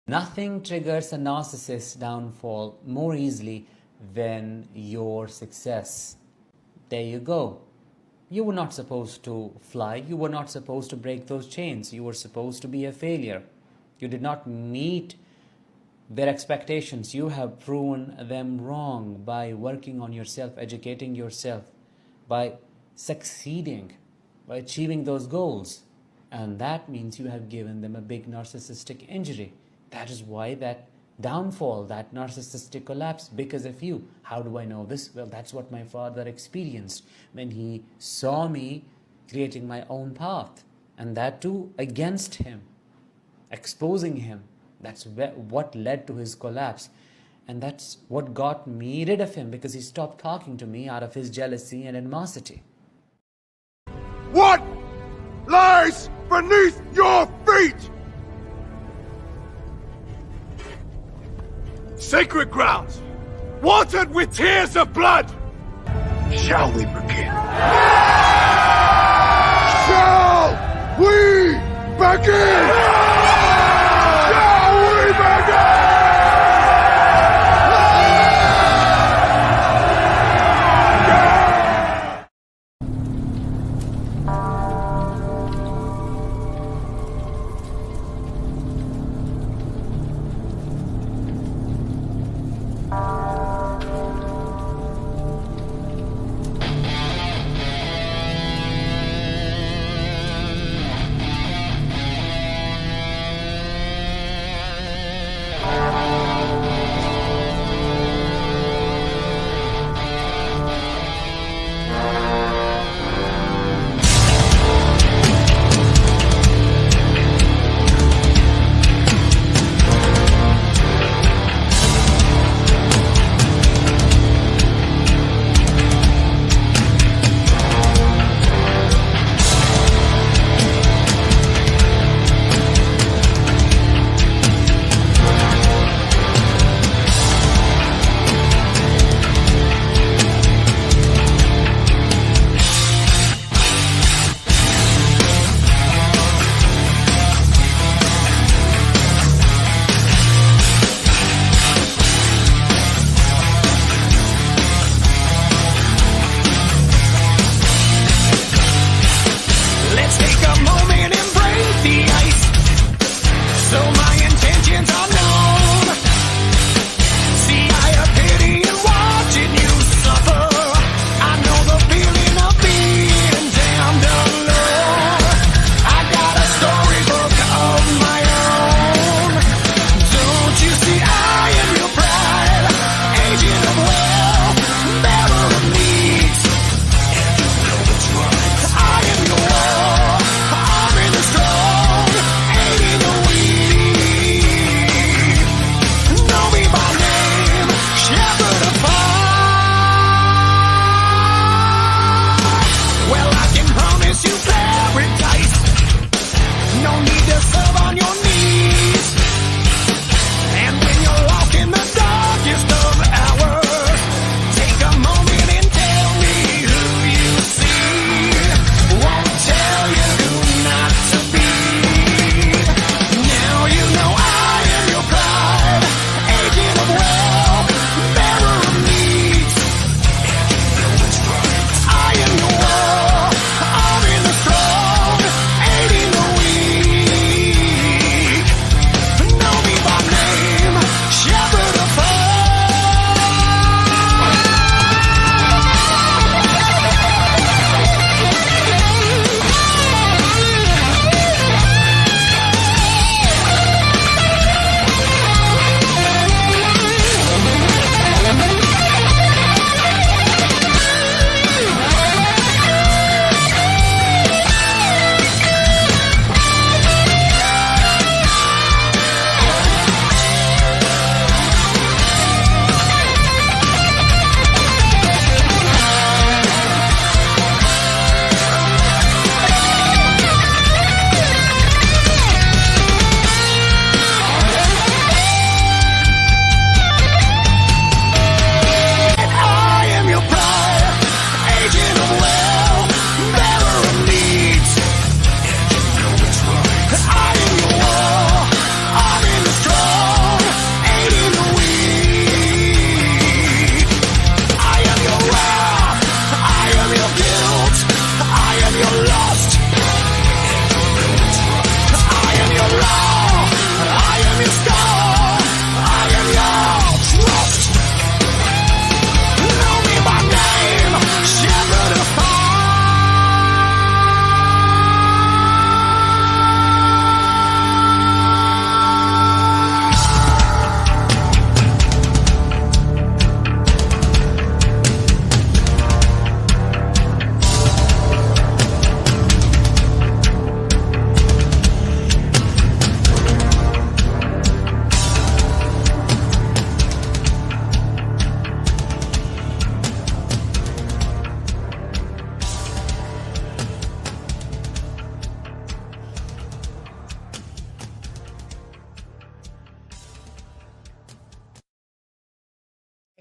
Nothing triggers a narcissist's downfall more easily than your success. There you go. You were not supposed to fly. You were not supposed to break those chains. You were supposed to be a failure. You did not meet their expectations. You have proven them wrong by working on yourself, educating yourself, by succeeding, by achieving those goals. And that means you have given them a big narcissistic injury. That is why that downfall, that narcissistic collapse, because of you. How do I know this? Well, that's what my father experienced when he saw me creating my own path. And that too against him, exposing him. That's what led to his collapse. And that's what got me rid of him, because he stopped talking to me out of his jealousy and animosity. What lies beneath your feet? Sacred grounds, watered with tears of blood. Shall we begin? Shall we begin? Shall we begin?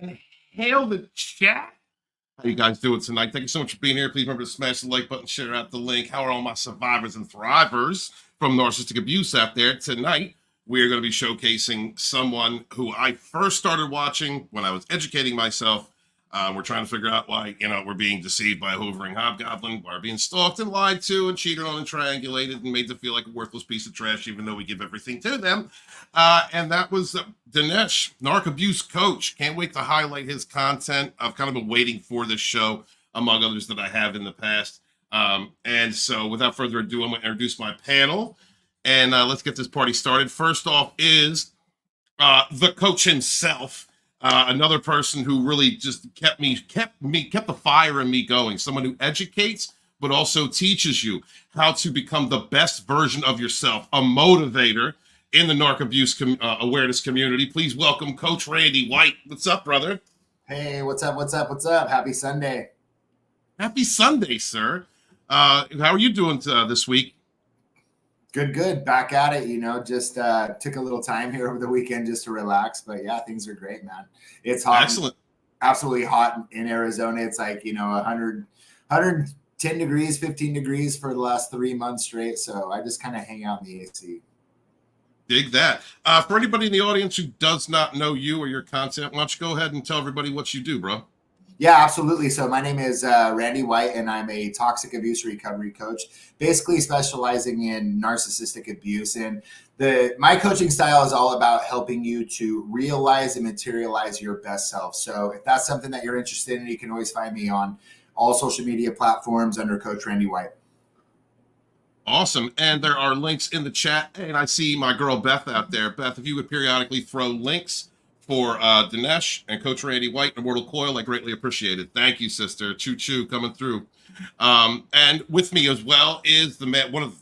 and hail the chat. How you guys doing tonight? Thank you so much for being here. Please remember to smash the like button, share out the link. How are all my survivors and thrivers from narcissistic abuse out there? Tonight, we're going to be showcasing someone who I first started watching when I was educating myself. We're trying to figure out why, we're being deceived by a hovering hobgoblin, why we're being stalked and lied to and cheated on and triangulated and made to feel like a worthless piece of trash, even though we give everything to them. And that was Danish, Narc Abuse coach. Can't wait to highlight his content. I've kind of been waiting for this show, among others that I have in the past. And so without further ado, I'm going to introduce my panel. And let's get this party started. First off is the coach himself. Another person who really just kept the fire in me going. Someone who educates, but also teaches you how to become the best version of yourself. A motivator in the Narc Abuse awareness community. Please welcome Coach Randy White. What's up, brother? Hey, what's up? What's up? What's up? Happy Sunday. Happy Sunday, sir. How are you doing this week? Good. Back at it, just took a little time here over the weekend just to relax. But yeah, things are great, man. It's hot. Excellent. Absolutely hot in Arizona. It's like, 110 degrees, 15 degrees for the last 3 months straight. So I just kind of hang out in the AC. Dig that. For anybody in the audience who does not know you or your content, why don't you go ahead and tell everybody what you do, bro? Yeah, absolutely. So my name is Randy White, and I'm a toxic abuse recovery coach, basically specializing in narcissistic abuse. And my coaching style is all about helping you to realize and materialize your best self. So if that's something that you're interested in, you can always find me on all social media platforms under Coach Randy White. Awesome. And there are links in the chat. And I see my girl Beth out there. Beth, if you would periodically throw links for Dinesh and Coach Randy White and Immortal Coil, I greatly appreciate it. Thank you, sister. Choo-choo coming through. And with me as well is the man, one of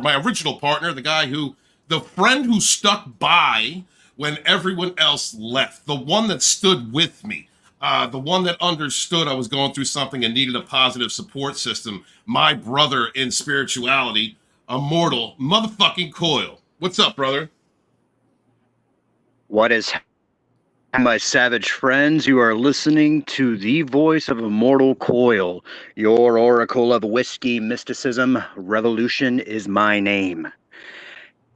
my original partner, the friend who stuck by when everyone else left, the one that stood with me, the one that understood I was going through something and needed a positive support system, my brother in spirituality, Immortal motherfucking Coil. What's up, brother? What is my savage friends? You are listening to the voice of Immortal Coil, your oracle of whiskey mysticism. Revolution is my name.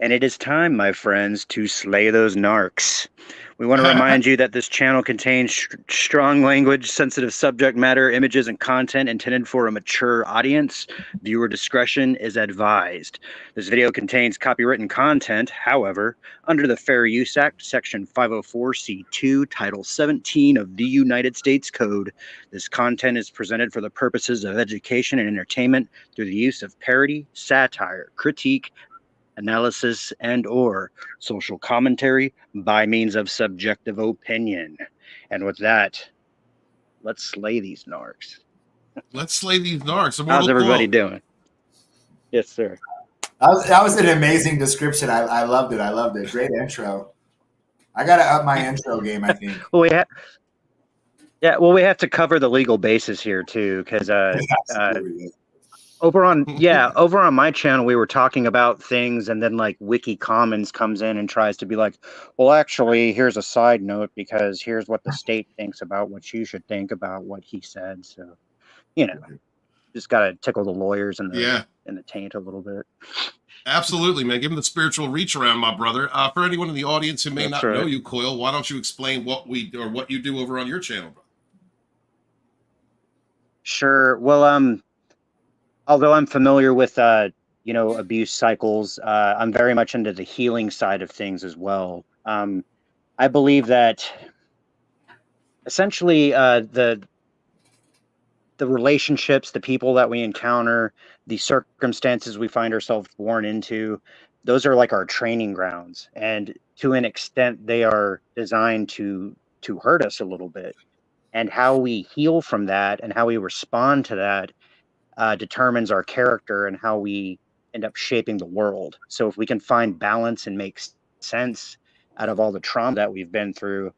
And it is time, my friends, to slay those narcs. We want to remind you that this channel contains strong language, sensitive subject matter, images, and content intended for a mature audience. Viewer discretion is advised. This video contains copywritten content. However, under the Fair Use Act, Section 504(c)(2), Title 17 of the United States Code, this content is presented for the purposes of education and entertainment through the use of parody, satire, critique, analysis, and or social commentary by means of subjective opinion. And with that, let's slay these narcs. Let's slay these narcs. How's everybody doing? Yes, sir. That was an amazing description. I loved it. Great intro. I got to up my intro game, I think. Well, we have to cover the legal basis here too, because over on my channel, we were talking about things, and then like Wiki Commons comes in and tries to be like, well, actually, here's a side note because here's what the state thinks about what you should think about what he said. So, just got to tickle the lawyers and the taint a little bit. Absolutely, man. Give him the spiritual reach around, my brother. For anyone in the audience who may not know you, Coil, why don't you explain what you do over on your channel, bro? Sure. Well, although I'm familiar with, abuse cycles, I'm very much into the healing side of things as well. I believe that essentially the relationships, the people that we encounter, the circumstances we find ourselves born into, those are like our training grounds. And to an extent, they are designed to hurt us a little bit. And how we heal from that and how we respond to that determines our character and how we end up shaping the world. So if we can find balance and make sense out of all the trauma that we've been through,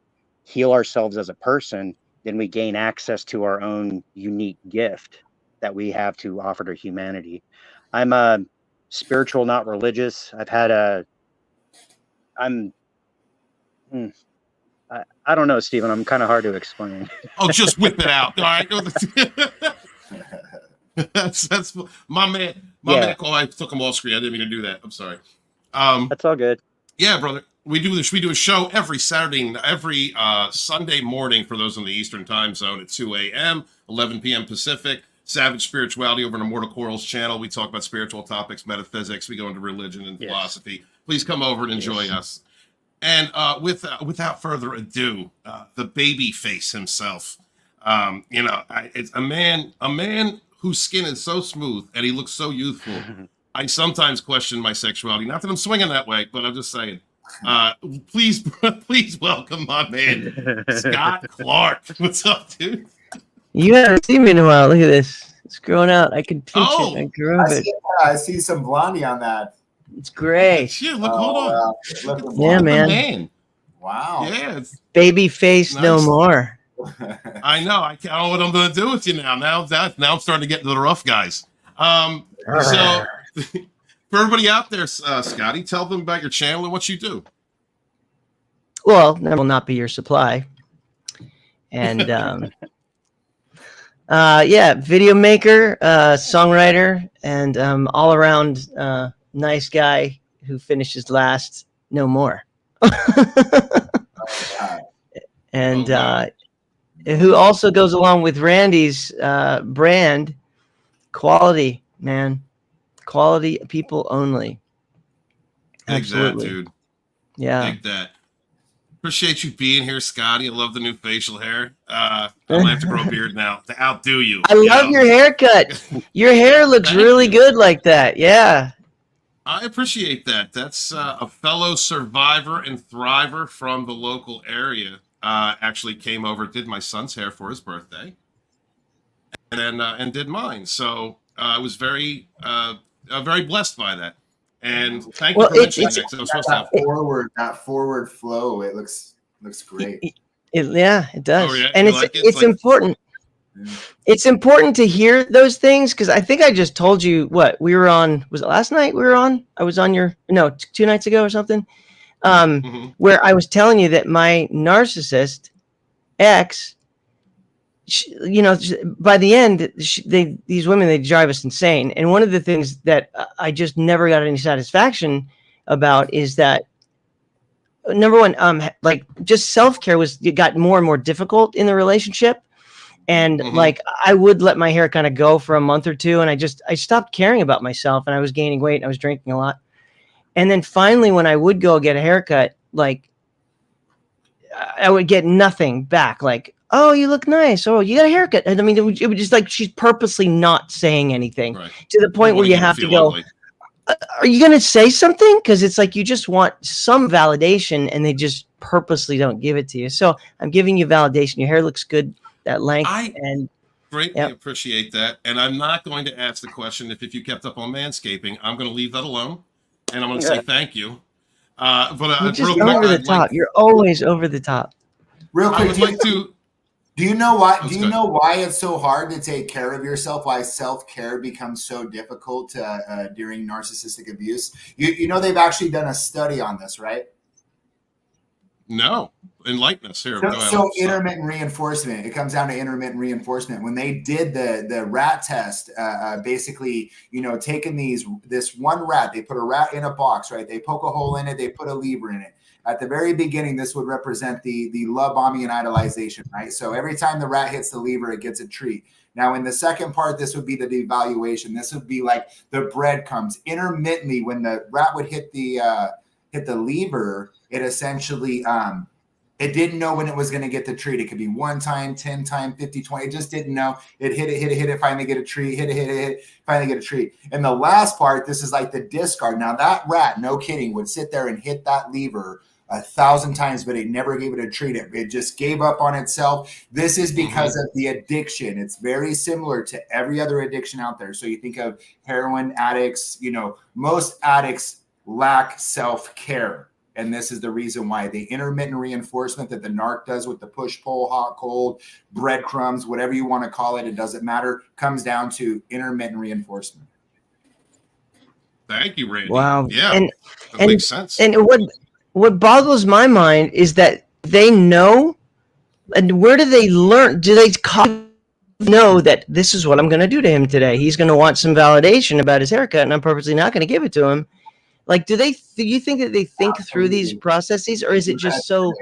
heal ourselves as a person, then we gain access to our own unique gift that we have to offer to humanity. I'm spiritual, not religious. I I don't know, Stephen. I'm kind of hard to explain. Oh, just whip it out. All right. That's my man. My man. Oh, I took him off screen. I didn't mean to do that. I'm sorry. That's all good. Yeah, brother. We do a show every Saturday, every Sunday morning for those in the Eastern time zone at 2 a.m., 11 p.m. Pacific. Savage Spirituality over on Immortal Corals channel. We talk about spiritual topics, metaphysics. We go into religion and philosophy. Please come over and enjoy us. And without further ado, the baby face himself. It's a man whose skin is so smooth and he looks so youthful. I sometimes question my sexuality. Not that I'm swinging that way, but I'm just saying. Please welcome my man, Scott Clark. What's up, dude? You haven't seen me in a while. Look at this. It's growing out. I can pinch it. I grew it. I see some blondie on that. It's great. Shit, look, hold on. Yeah, man. Wow. Yeah. Baby face nice. No more. I know. I don't know what I'm going to do with you now. Now I'm starting to get into the rough guys. So for everybody out there, Scotty, tell them about your channel and what you do. Well, that will not be your supply. And video maker, songwriter, and all around nice guy who finishes last. No more. And who also goes along with Randy's brand, quality, man. Quality people only. Absolutely. That, dude. Yeah. Take that. Appreciate you being here, Scotty. I love the new facial hair. I'm gonna have to grow a beard now to outdo you. I love your haircut. Your hair looks really good like that. Yeah. I appreciate that. That's a fellow survivor and thriver from the local area. Actually came over, did my son's hair for his birthday, and did mine. So I was very blessed by that. And thank you for mentioning that. That forward flow, it looks great. It does. Oh, yeah? And it's important. It's important to hear those things because I think I just told you what we were on. Was it last night we were on? I was on 2 nights ago or something. Where I was telling you that my narcissist ex, by the end, these women, they drive us insane. And one of the things that I just never got any satisfaction about is that, number one, like just self-care got more and more difficult in the relationship. And like, I would let my hair kind of go for a month or two. And I stopped caring about myself, and I was gaining weight and I was drinking a lot. And then finally, when I would go get a haircut, like I would get nothing back. Like, oh, you look nice. Oh, you got a haircut. And I mean, it would just like she's purposely not saying anything to the point where you have to go, are you going to say something? Because it's like you just want some validation and they just purposely don't give it to you. So I'm giving you validation. Your hair looks good, that length. I greatly appreciate that. And I'm not going to ask the question if you kept up on manscaping. I'm going to leave that alone. And I'm going to say thank you. But you're just over the top. You're always over the top. Real quick, I would like to. Do you know why? Do you know why it's so hard to take care of yourself? Why self-care becomes so difficult during narcissistic abuse? You know they've actually done a study on this, right? No, enlighten us here. So intermittent reinforcement. It comes down to intermittent reinforcement. When they did the rat test, basically, taking this one rat, they put a rat in a box, right? They poke a hole in it, they put a lever in it. At the very beginning, this would represent the love bombing and idolization, right? So every time the rat hits the lever, it gets a treat. Now, in the second part, this would be the devaluation. This would be like the breadcrumbs. Intermittently, when the rat would hit the lever, it essentially it didn't know when it was going to get the treat. It could be 1 time, 10 time, 50, 20. It just didn't know. It hit it, finally get a treat, hit it, finally get a treat. And the last part, this is like the discard. Now that rat, no kidding, would sit there and hit that lever 1,000 times, but it never gave it a treat. It just gave up on itself. This is because of the addiction. It's very similar to every other addiction out there. So you think of heroin addicts, most addicts lack self-care. And this is the reason why the intermittent reinforcement that the narc does with the push, pull, hot, cold, breadcrumbs, whatever you want to call it, it doesn't matter, comes down to intermittent reinforcement. Thank you, Randy. Wow. Yeah, that makes sense. And what boggles my mind is that they know? And where do they learn? Do they know that this is what I'm going to do to him today? He's going to want some validation about his haircut, and I'm purposely not going to give it to him. Like, do you think that they think through these processes, or is it just so?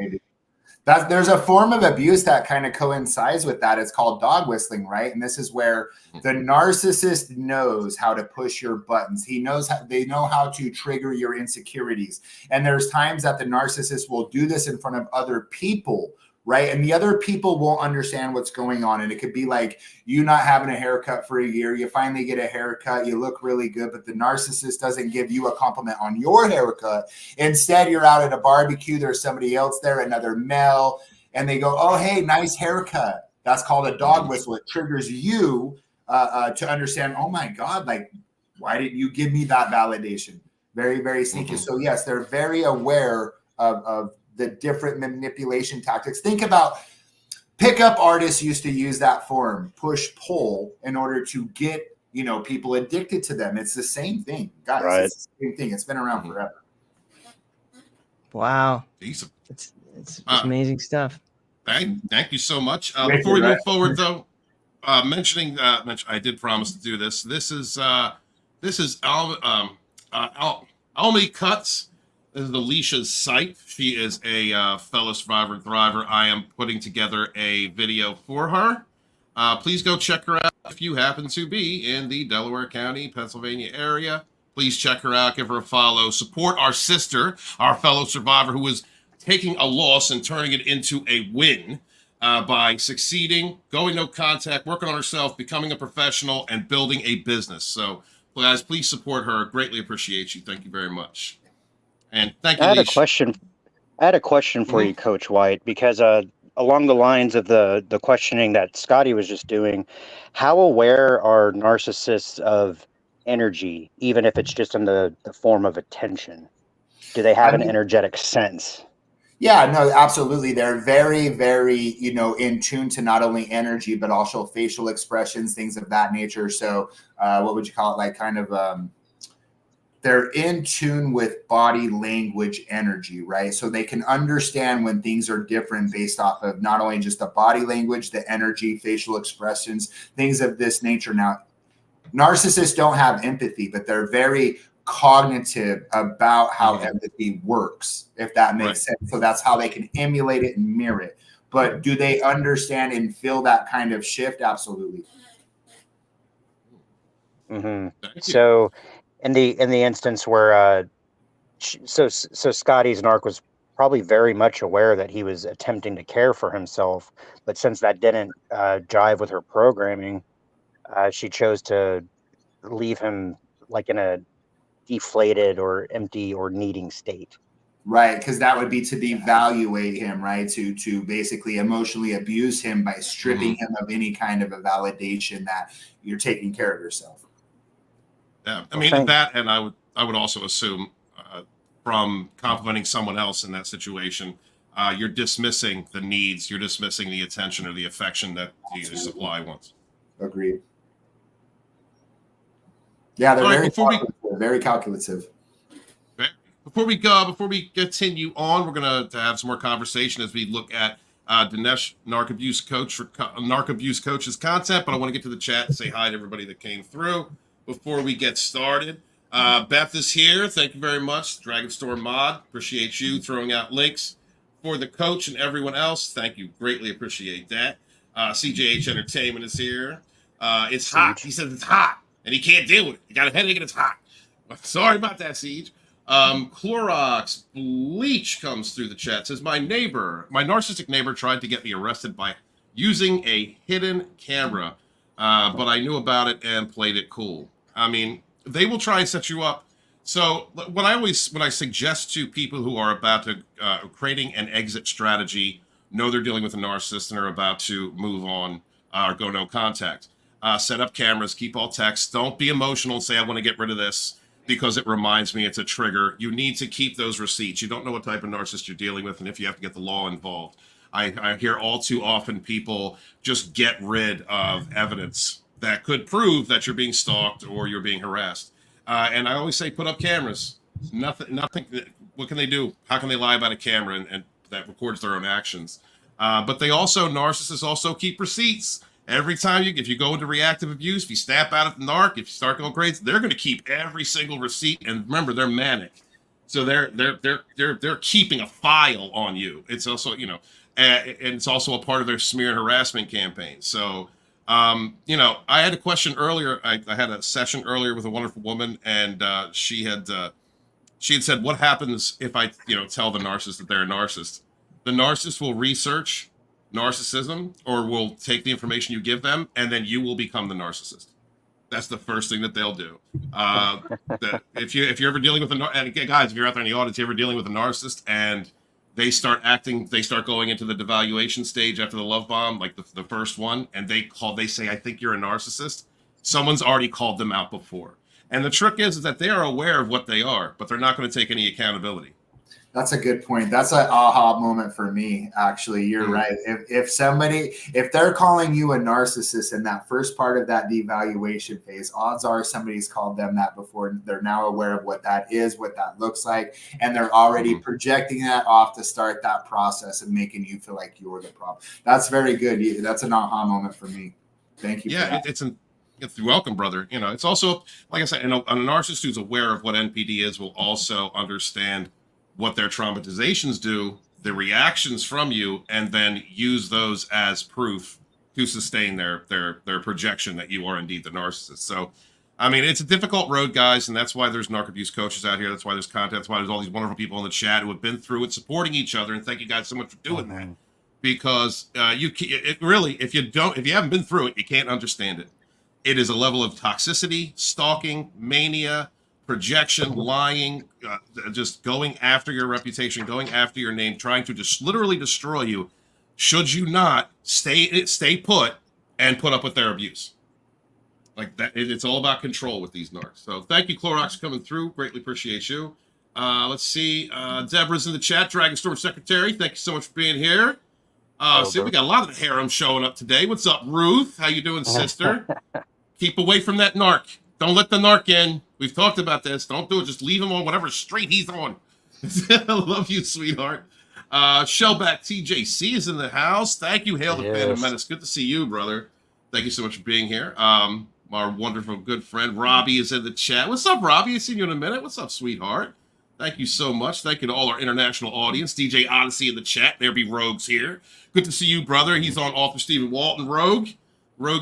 There's a form of abuse that kind of coincides with that. It's called dog whistling, right? And this is where the narcissist knows how to push your buttons. They know how to trigger your insecurities. And there's times that the narcissist will do this in front of other people, right? And the other people won't understand what's going on. And it could be like you not having a haircut for a year. You finally get a haircut. You look really good, but the narcissist doesn't give you a compliment on your haircut. Instead, you're out at a barbecue. There's somebody else there, another male, and they go, oh, hey, nice haircut. That's called a dog whistle. It triggers you to understand, oh, my God, like, why didn't you give me that validation? Very, very sneaky. So, yes, they're very aware of the different manipulation tactics. Think about pickup artists used to use that form, push pull, in order to get, people addicted to them. It's the same thing, guys. Right. It's the same thing. It's been around forever. Wow. It's amazing stuff. Thank you so much. Before we move forward, though, mentioning I did promise to do this. This is Almi Cuts. This is Alicia's site. She is a fellow survivor and thriver. I am putting together a video for her. Please go check her out if you happen to be in the Delaware County, Pennsylvania area. Please check her out. Give her a follow. Support our sister, our fellow survivor, who is taking a loss and turning it into a win by succeeding, going no contact, working on herself, becoming a professional, and building a business. So, guys, please support her. Greatly appreciate you. Thank you very much. And thank you. I had a question for you, Coach White, because along the lines of the questioning that Scotty was just doing, how aware are narcissists of energy, even if it's just in the form of attention? Do they have an energetic sense? Yeah, no, absolutely. They're very, very, in tune to not only energy, but also facial expressions, things of that nature. So what would you call it? Like kind of, they're in tune with body language energy, right? So they can understand when things are different based off of not only just the body language, the energy, facial expressions, things of this nature. Now, narcissists don't have empathy, but they're very cognitive about how empathy works, if that makes sense. So that's how they can emulate it and mirror it. But do they understand and feel that kind of shift? Absolutely. So in the instance where so Scotty's narc was probably very much aware that he was attempting to care for himself, but since that didn't jive with her programming, she chose to leave him like in a deflated or empty or needing state. Right, because that would be to devaluate him, right? To basically emotionally abuse him by stripping him of any kind of a validation that you're taking care of yourself. Yeah, I mean that, and I would also assume from complimenting someone else in that situation, you're dismissing the needs, you're dismissing the attention or the affection that the supply wants. Agreed. Yeah, they're very calculative. Okay. Before we continue on, we're gonna have some more conversation as we look at Danish Narc Abuse Coach for Narc Abuse Coach's content. But I want to get to the chat and say hi to everybody that came through before we get started. Beth is here. Thank you very much. Dragonstorm mod. Appreciate you throwing out links for the coach and everyone else. Thank you. Greatly appreciate that. CJH Entertainment is here. It's hot. He says it's hot and he can't deal with it. He got a headache and it's hot. Sorry about that, Siege. Clorox Bleach comes through the chat. Says my narcissistic neighbor tried to get me arrested by using a hidden camera, but I knew about it and played it cool. I mean, they will try and set you up. So when I suggest to people who are about to creating an exit strategy, know they're dealing with a narcissist and are about to move on or go no contact, set up cameras, keep all text. Don't be emotional and say, I want to get rid of this because it reminds me it's a trigger. You need to keep those receipts. You don't know what type of narcissist you're dealing with and if you have to get the law involved. I hear all too often people just get rid of evidence that could prove that you're being stalked or you're being harassed. And I always say, put up cameras. Nothing. What can they do? How can they lie about a camera and that records their own actions. But narcissists also keep receipts. Every time if you go into reactive abuse, if you snap out at the narc, if you start going crazy, they're going to keep every single receipt. And remember, they're manic, so they're keeping a file on you. It's also, and it's also a part of their smear and harassment campaign. So, I had a question earlier. I had a session earlier with a wonderful woman, and she had said, "What happens if I, tell the narcissist that they're a narcissist?" The narcissist will research narcissism, or will take the information you give them, and then you will become the narcissist. That's the first thing that they'll do. If you're ever dealing with and again, guys, if you're out there in the audience, you're ever dealing with a narcissist and they start going into the devaluation stage after the love bomb, like the first one, and they say, "I think you're a narcissist." Someone's already called them out before. And the trick is that they are aware of what they are, but they're not going to take any accountability. That's a good point. That's an aha moment for me. Actually, you're right. If they're calling you a narcissist in that first part of that devaluation phase, odds are somebody's called them that before. They're now aware of what that is, what that looks like, and they're already projecting that off to start that process and making you feel like you're the problem. That's very good. That's an aha moment for me. Thank you. Yeah, it's welcome, brother. It's also, like I said, a narcissist who's aware of what NPD is will also understand what their traumatizations do, the reactions from you, and then use those as proof to sustain their projection that you are indeed the narcissist. So, it's a difficult road, guys, and that's why there's narc abuse coaches out here. That's why there's content. That's why there's all these wonderful people in the chat who have been through it, supporting each other. And thank you guys so much for doing that, because if you haven't been through it, you can't understand it. It is a level of toxicity, stalking, mania, projection, lying, just going after your reputation, going after your name, trying to just literally destroy you. Should you not stay put and put up with their abuse? Like that, it's all about control with these narcs. So thank you, Clorox, for coming through. Greatly appreciate you. Let's see. Deborah's in the chat. Dragonstorm Secretary, thank you so much for being here. We got a lot of the harem showing up today. What's up, Ruth? How you doing, sister? Keep away from that narc. Don't let the narc in. We've talked about this. Don't do it. Just leave him on whatever street he's on. I love you, sweetheart. Shellback TJC is in the house. Thank you, Hail the Phantom Menace. Good to see you, brother. Thank you so much for being here. Our wonderful good friend Robbie is in the chat. What's up, Robbie? I've seen you in a minute. What's up, sweetheart? Thank you so much. Thank you to all our international audience. DJ Odyssey in the chat. There be Rogues here. Good to see you, brother. He's on author Stephen Walton Rogue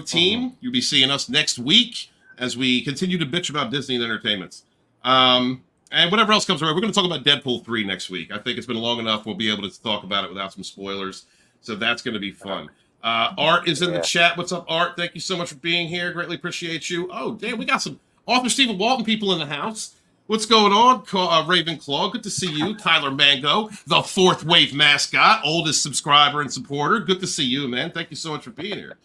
team. You'll be seeing us next week as we continue to bitch about Disney and entertainments. And whatever else comes around, we're going to talk about Deadpool 3 next week. I think it's been long enough. We'll be able to talk about it without some spoilers. So that's going to be fun. Art is in the chat. What's up, Art? Thank you so much for being here. Greatly appreciate you. Oh, damn, we got some author Stephen Walton people in the house. What's going on? Ravenclaw, good to see you. Tyler Mango, the fourth wave mascot, oldest subscriber and supporter. Good to see you, man. Thank you so much for being here.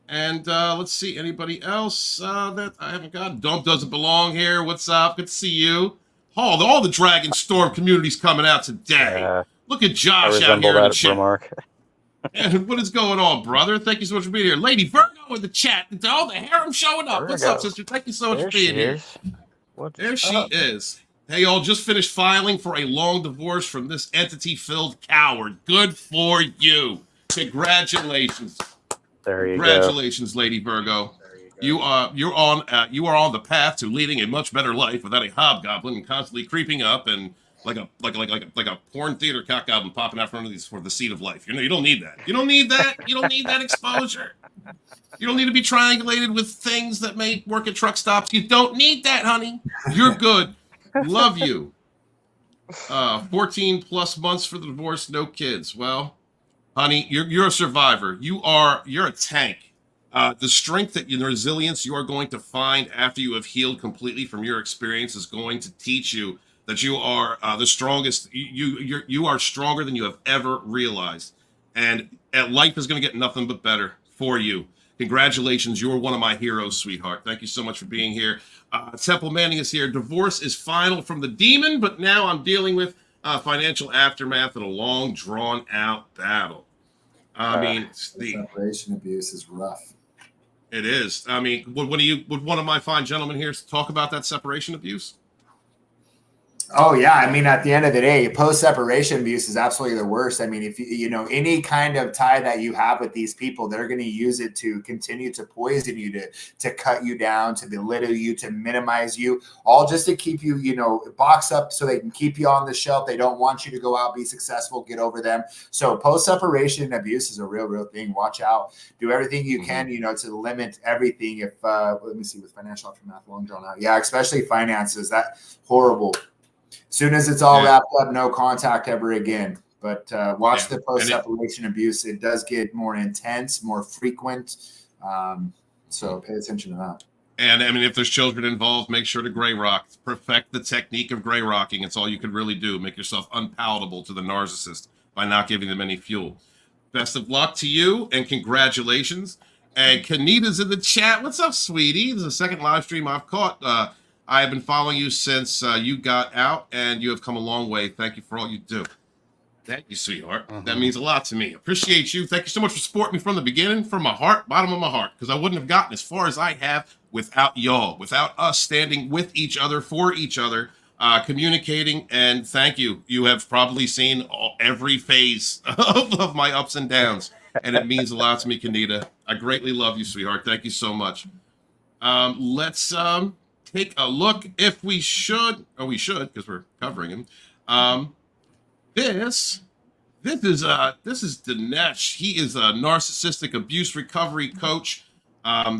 Let's see, anybody else that I haven't got? Dump doesn't belong here. What's up? Good to see you. Oh, all the Dragonstorm community's coming out today. Look at Josh out here in the chat. And what is going on, brother? Thank you so much for being here. Lady Virgo in the chat. All the harem showing up. What's up, sister? Thank you so much for being here. There she is. Hey, y'all, just finished filing for a long divorce from this entity-filled coward. Good for you. Congratulations. There you go. Congratulations, Lady Virgo. You are on the path to leading a much better life without a hobgoblin and constantly creeping up and like a porn theater cock goblin popping out from under these for the seat of life. You don't need that. You don't need that. You don't need that exposure. You don't need to be triangulated with things that may work at truck stops. You don't need that, honey. You're good. Love you. 14 plus months for the divorce, no kids. Well, honey, you're a survivor. You're a tank. The strength and the resilience you are going to find after you have healed completely from your experience is going to teach you that you are the strongest. You are stronger than you have ever realized, and life is going to get nothing but better for you. Congratulations, you are one of my heroes, sweetheart. Thank you so much for being here. Temple Manning is here. Divorce is final from the demon, but now I'm dealing with financial aftermath and a long, drawn-out battle. The separation abuse is rough. It is. I mean, would one of my fine gentlemen here talk about that separation abuse? Oh yeah, I mean, at the end of the day, post-separation abuse is absolutely the worst. I mean, if you know any kind of tie that you have with these people, they're going to use it to continue to poison you, to cut you down, to belittle you, to minimize you, all just to keep you, you know, boxed up so they can keep you on the shelf. They don't want you to go out, be successful, get over them. So post-separation abuse is a real thing. Watch out. Do everything you can, you know, to limit everything. If let me see, with financial aftermath, long drawn out. Yeah, especially finances. That horrible. Soon as it's all wrapped up, no contact ever again. But watch the post-separation abuse. It does get more intense, more frequent. So pay attention to that. And I mean, if there's children involved, make sure to gray rock. Perfect the technique of gray rocking. It's all you can really do. Make yourself unpalatable to the narcissist by not giving them any fuel. Best of luck to you, and congratulations. And Kanita's in the chat. What's up, sweetie? This is the second live stream I've caught. I have been following you since you got out, and you have come a long way. Thank you for all you do. Thank you, sweetheart. That means a lot to me. Appreciate you. Thank you so much for supporting me from the beginning, from my heart, bottom of my heart, because I wouldn't have gotten as far as I have without y'all, without us standing with each other, for each other, communicating. And thank you. You have probably seen every phase of my ups and downs, and it means a lot to me, Kanita. I greatly love you, sweetheart. Thank you so much. Let's take a look if we should. Oh, we should, because we're covering him. This is Dinesh. He is a narcissistic abuse recovery coach.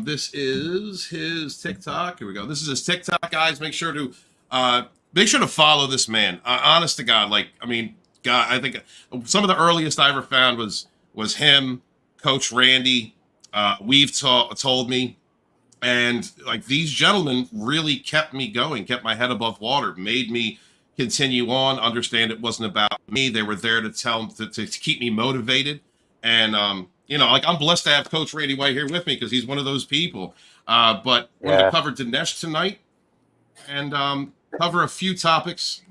This is his TikTok. Here we go. This is his TikTok, guys. Make sure to follow this man. Honest to God, like, I mean, God, I think some of the earliest I ever found was him, Coach Randy. We've told me. And like, these gentlemen really kept me going, kept my head above water, made me continue on, understand it wasn't about me. They were there to keep me motivated. And, you know, like, I'm blessed to have Coach Randy White here with me because he's one of those people. But we're going to cover Dinesh tonight and cover a few topics.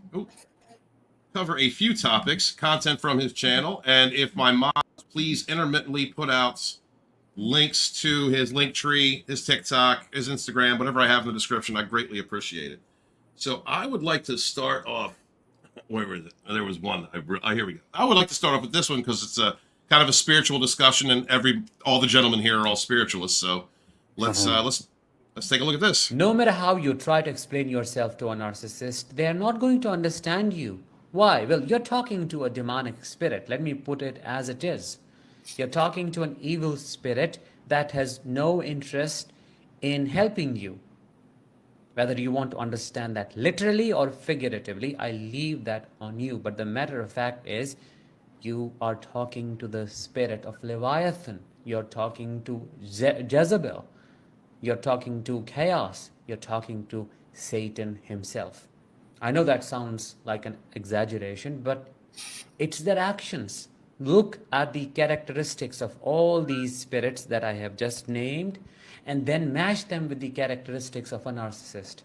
Content from his channel. And if my mom, please intermittently put out links to his link tree, his TikTok, his Instagram, whatever I have in the description. I greatly appreciate it. So I would like to start off. Where was it? There was one. Here we go. I would like to start off with this one because it's a kind of a spiritual discussion, and all the gentlemen here are all spiritualists. So let's take a look at this. No matter how you try to explain yourself to a narcissist, they are not going to understand you. Why? Well, you're talking to a demonic spirit. Let me put it as it is. You're talking to an evil spirit that has no interest in helping you. Whether you want to understand that literally or figuratively, I leave that on you. But the matter of fact is, you are talking to the spirit of Leviathan. You're talking to Jezebel. You're talking to chaos. You're talking to Satan himself. I know that sounds like an exaggeration, but it's their actions. Look at the characteristics of all these spirits that I have just named, and then match them with the characteristics of a narcissist.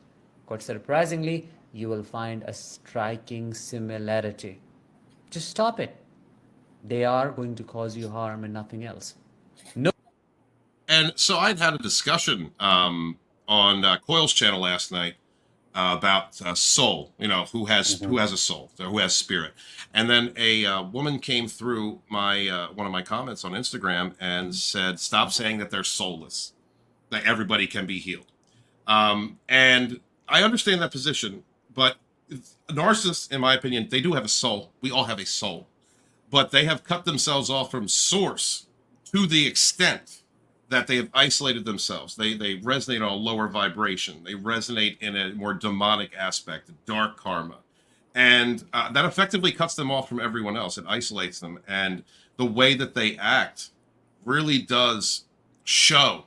Quite surprisingly, you will find a striking similarity. Just stop it. They are going to cause you harm and nothing else. No. And so I'd had a discussion on Coil's channel last night about soul, you know, who has a soul, or who has spirit. And then a woman came through my one of my comments on Instagram and said, stop saying that they're soulless, that everybody can be healed. And I understand that position, but narcissists, in my opinion, they do have a soul. We all have a soul, but they have cut themselves off from source to the extent that they have isolated themselves. They resonate on a lower vibration. They resonate in a more demonic aspect, dark karma. And that effectively cuts them off from everyone else. It isolates them. And the way that they act really does show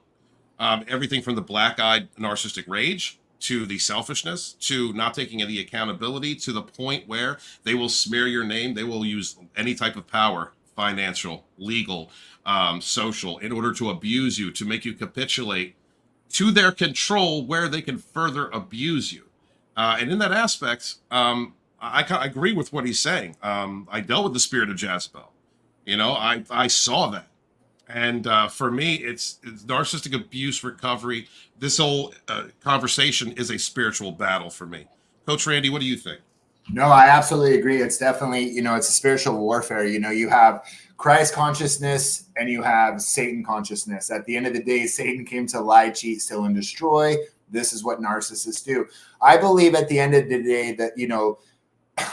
everything from the black-eyed narcissistic rage to the selfishness, to not taking any accountability, to the point where they will smear your name. They will use any type of power, financial, legal, social, in order to abuse you, to make you capitulate to their control where they can further abuse you. And in that aspect, I agree with what he's saying. I dealt with the spirit of Jezebel. You know, I saw that. And for me, it's narcissistic abuse recovery. This whole conversation is a spiritual battle for me. Coach Randy, what do you think? No, I absolutely agree. It's definitely, it's a spiritual warfare. You have Christ consciousness and you have Satan consciousness. At the end of the day, Satan came to lie, cheat, steal, and destroy. This is what narcissists do. I believe at the end of the day that,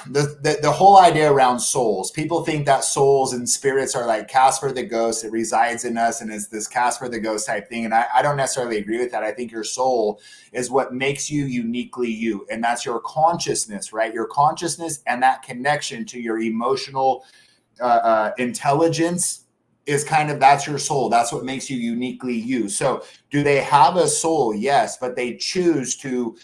the whole idea around souls, people think that souls and spirits are like Casper the ghost. It resides in us and it's this Casper the ghost type thing. And I don't necessarily agree with that. I think your soul is what makes you uniquely you. And that's your consciousness, right? Your consciousness and that connection to your emotional intelligence is that's your soul. That's what makes you uniquely you. So do they have a soul? Yes, but they choose to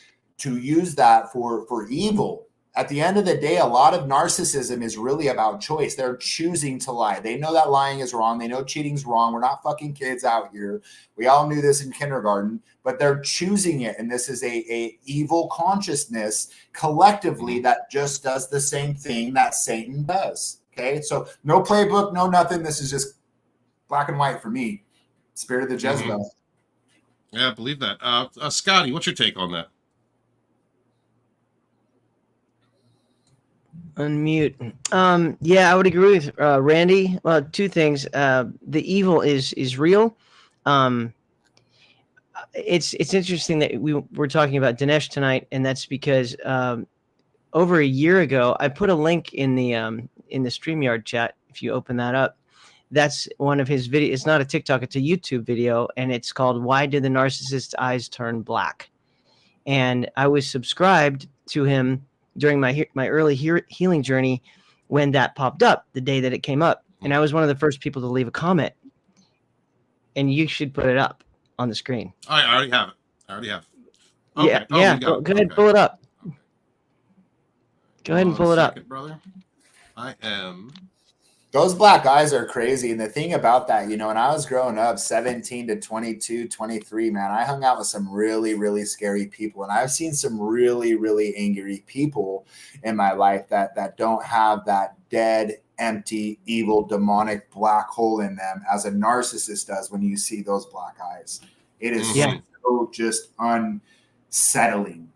use that for evil. At the end of the day, a lot of narcissism is really about choice. They're choosing to lie. They know that lying is wrong. They know cheating's wrong. We're not fucking kids out here. We all knew this in kindergarten, but they're choosing it. And this is a evil consciousness collectively that just does the same thing that Satan does. Okay. So no playbook, no nothing. This is just black and white for me. Spirit of the Jezebel. Yeah, I believe that. Scotty, what's your take on that? Unmute. Yeah, I would agree with Randy. Well, two things. The evil is real. It's interesting that we're talking about Dinesh tonight, and that's because over a year ago, I put a link in the StreamYard chat. If you open that up, that's one of his videos. It's not a TikTok; it's a YouTube video, and it's called "Why Did the Narcissist's Eyes Turn Black?" And I was subscribed to him during my early healing journey when that popped up, the day that it came up. And I was one of the first people to leave a comment. And you should put it up on the screen. I already have it. Okay. Yeah, yeah. Go ahead and pull it up. Go ahead and pull it up. Brother. I am. Those black eyes are crazy. And the thing about that, when I was growing up, 17 to 22, 23, man, I hung out with some really, really scary people. And I've seen some really, really angry people in my life that don't have that dead, empty, evil, demonic black hole in them as a narcissist does when you see those black eyes. It is so just unsettling.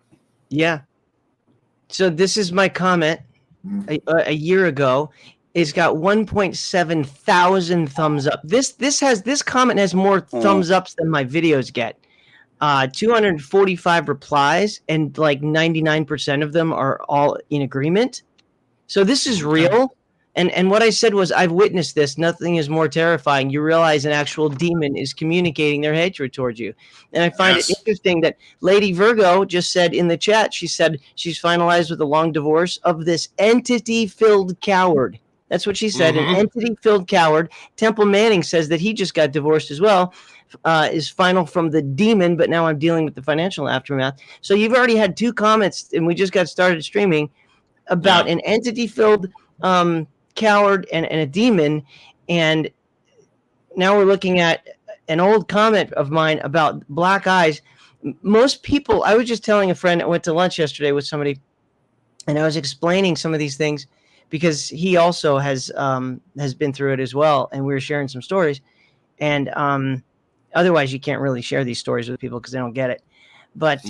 Yeah. So this is my comment a year ago. It's got 1.7 thousand thumbs up. This comment has more thumbs ups than my videos get. 245 replies, and like 99% of them are all in agreement. So this is real. And what I said was, I've witnessed this. Nothing is more terrifying. You realize an actual demon is communicating their hatred towards you. And I find it interesting that Lady Virgo just said in the chat, she said she's finalized with a long divorce of this entity-filled coward. That's what she said, an entity-filled coward. Temple Manning says that he just got divorced as well, is final from the demon, but now I'm dealing with the financial aftermath. So you've already had two comments, and we just got started streaming, about an entity-filled coward and a demon, and now we're looking at an old comment of mine about black eyes. Most people, I was just telling a friend, I went to lunch yesterday with somebody, and I was explaining some of these things, because he also has been through it as well, and we were sharing some stories. And otherwise, you can't really share these stories with people because they don't get it. But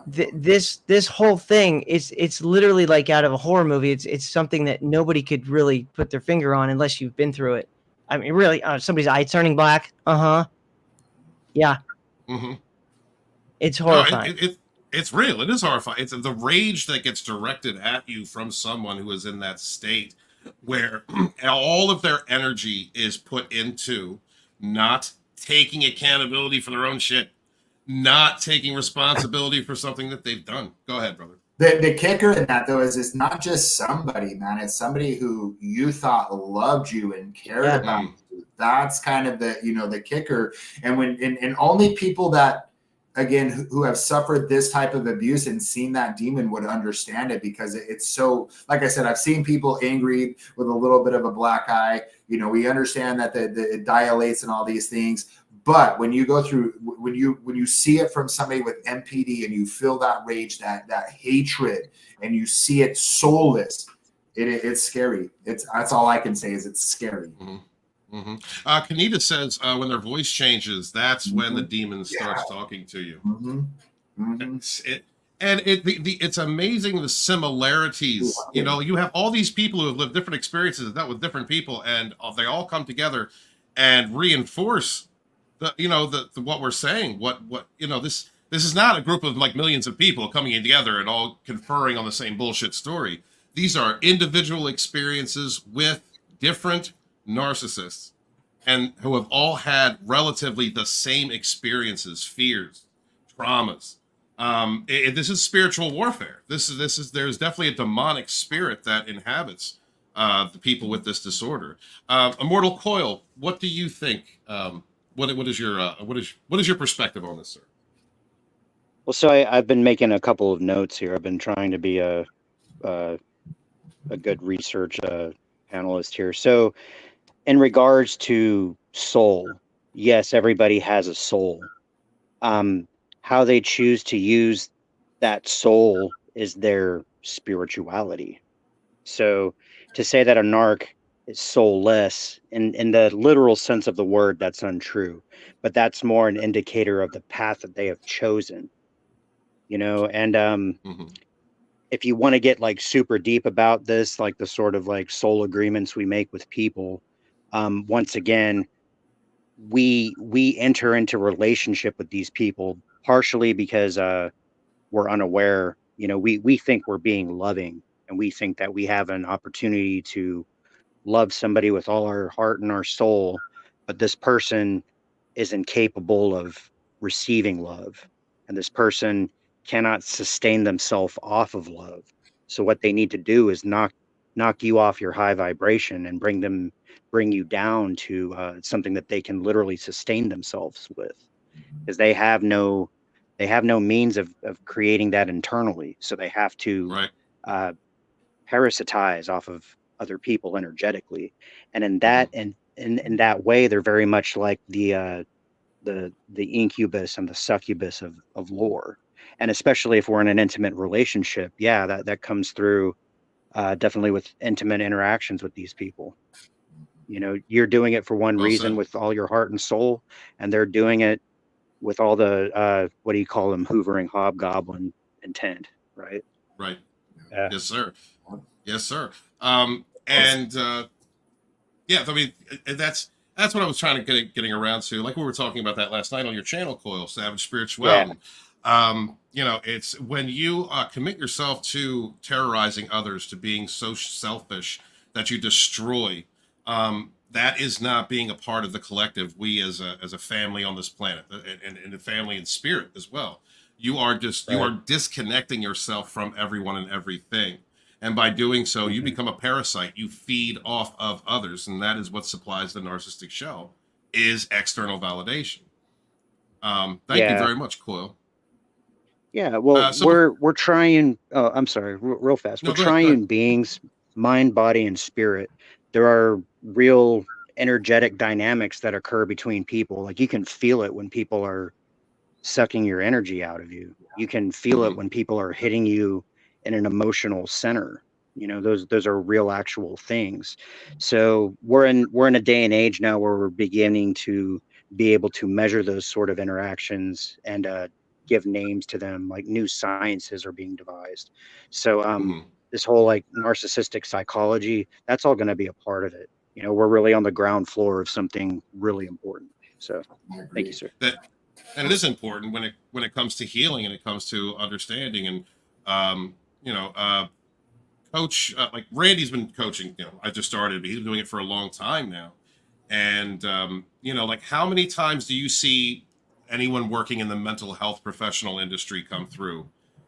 this whole thing it's literally like out of a horror movie. It's something that nobody could really put their finger on unless you've been through it. I mean, really, somebody's eye turning black. Yeah. It's horrifying. It's real. It is horrifying. It's the rage that gets directed at you from someone who is in that state where all of their energy is put into not taking accountability for their own shit, not taking responsibility for something that they've done. Go ahead, brother. The kicker in that, though, is it's not just somebody, man. It's somebody who you thought loved you and cared about you. That's kind of the kicker. And and only people that, again, who have suffered this type of abuse and seen that demon would understand it, because it's so, like I said, I've seen people angry with a little bit of a black eye. We understand that it dilates and all these things. But when you go through, when you see it from somebody with MPD and you feel that rage, that hatred, and you see it soulless, it's scary. That's all I can say is it's scary. Kanita says when their voice changes, that's when the demon starts talking to you. And it's amazing the similarities. You know, you have all these people who have lived different experiences, dealt with different people, and they all come together and reinforce the what we're saying. What this is not a group of like millions of people coming in together and all conferring on the same bullshit story. These are individual experiences with different narcissists, and who have all had relatively the same experiences, fears, traumas. This is spiritual warfare. There's definitely a demonic spirit that inhabits the people with this disorder. Immortal Coil, what do you think? What is your perspective on this, sir? Well, so I've been making a couple of notes here. I've been trying to be a good research panelist here. So, in regards to soul, yes, everybody has a soul. How they choose to use that soul is their spirituality. So to say that a narc is soulless in the literal sense of the word, that's untrue. But that's more an indicator of the path that they have chosen. You know, and if you want to get like super deep about this, like the sort of like soul agreements we make with people, once again, we enter into relationship with these people partially because we're unaware. You know, we think we're being loving, and we think that we have an opportunity to love somebody with all our heart and our soul, but this person is incapable of receiving love, and this person cannot sustain themselves off of love. So what they need to do is knock you off your high vibration and bring you down to something that they can literally sustain themselves with, because they have no means of creating that internally. So they have to parasitize off of other people energetically, and in that in that way, they're very much like the incubus and the succubus of lore. And especially if we're in an intimate relationship, yeah, that comes through definitely with intimate interactions with these people. You know, you're doing it for one reason with all your heart and soul, and they're doing it with all the what do you call them, hoovering hobgoblin intent, right? Right. Yeah. Yes, sir. Yes, sir. And yeah, I mean, that's what I was trying to getting around to. Like we were talking about that last night on your channel, Coil, Savage Spirituality. Yeah. You know, it's when you commit yourself to terrorizing others, to being so selfish that you destroy. That is not being a part of the collective. We as a family on this planet, and a family in spirit as well. You are you are disconnecting yourself from everyone and everything. And by doing so, you become a parasite. You feed off of others, and that is what supplies the narcissistic shell, is external validation. Thank you very much, Coil. Yeah, well, we're trying. Oh, I'm sorry, real fast. We're trying beings, mind, body, and spirit. There are real energetic dynamics that occur between people. Like you can feel it when people are sucking your energy out of you. You can feel it when people are hitting you in an emotional center. You know, those are real actual things. So we're in a day and age now where we're beginning to be able to measure those sort of interactions and give names to them. Like new sciences are being devised. So this whole like narcissistic psychology, that's all going to be a part of it. You know, we're really on the ground floor of something really important. So thank you, sir. And it is important when it comes to healing and it comes to understanding. And you know, coach like Randy's been coaching. You know, I just started, but he's been doing it for a long time now. And you know, like how many times do you see anyone working in the mental health professional industry come through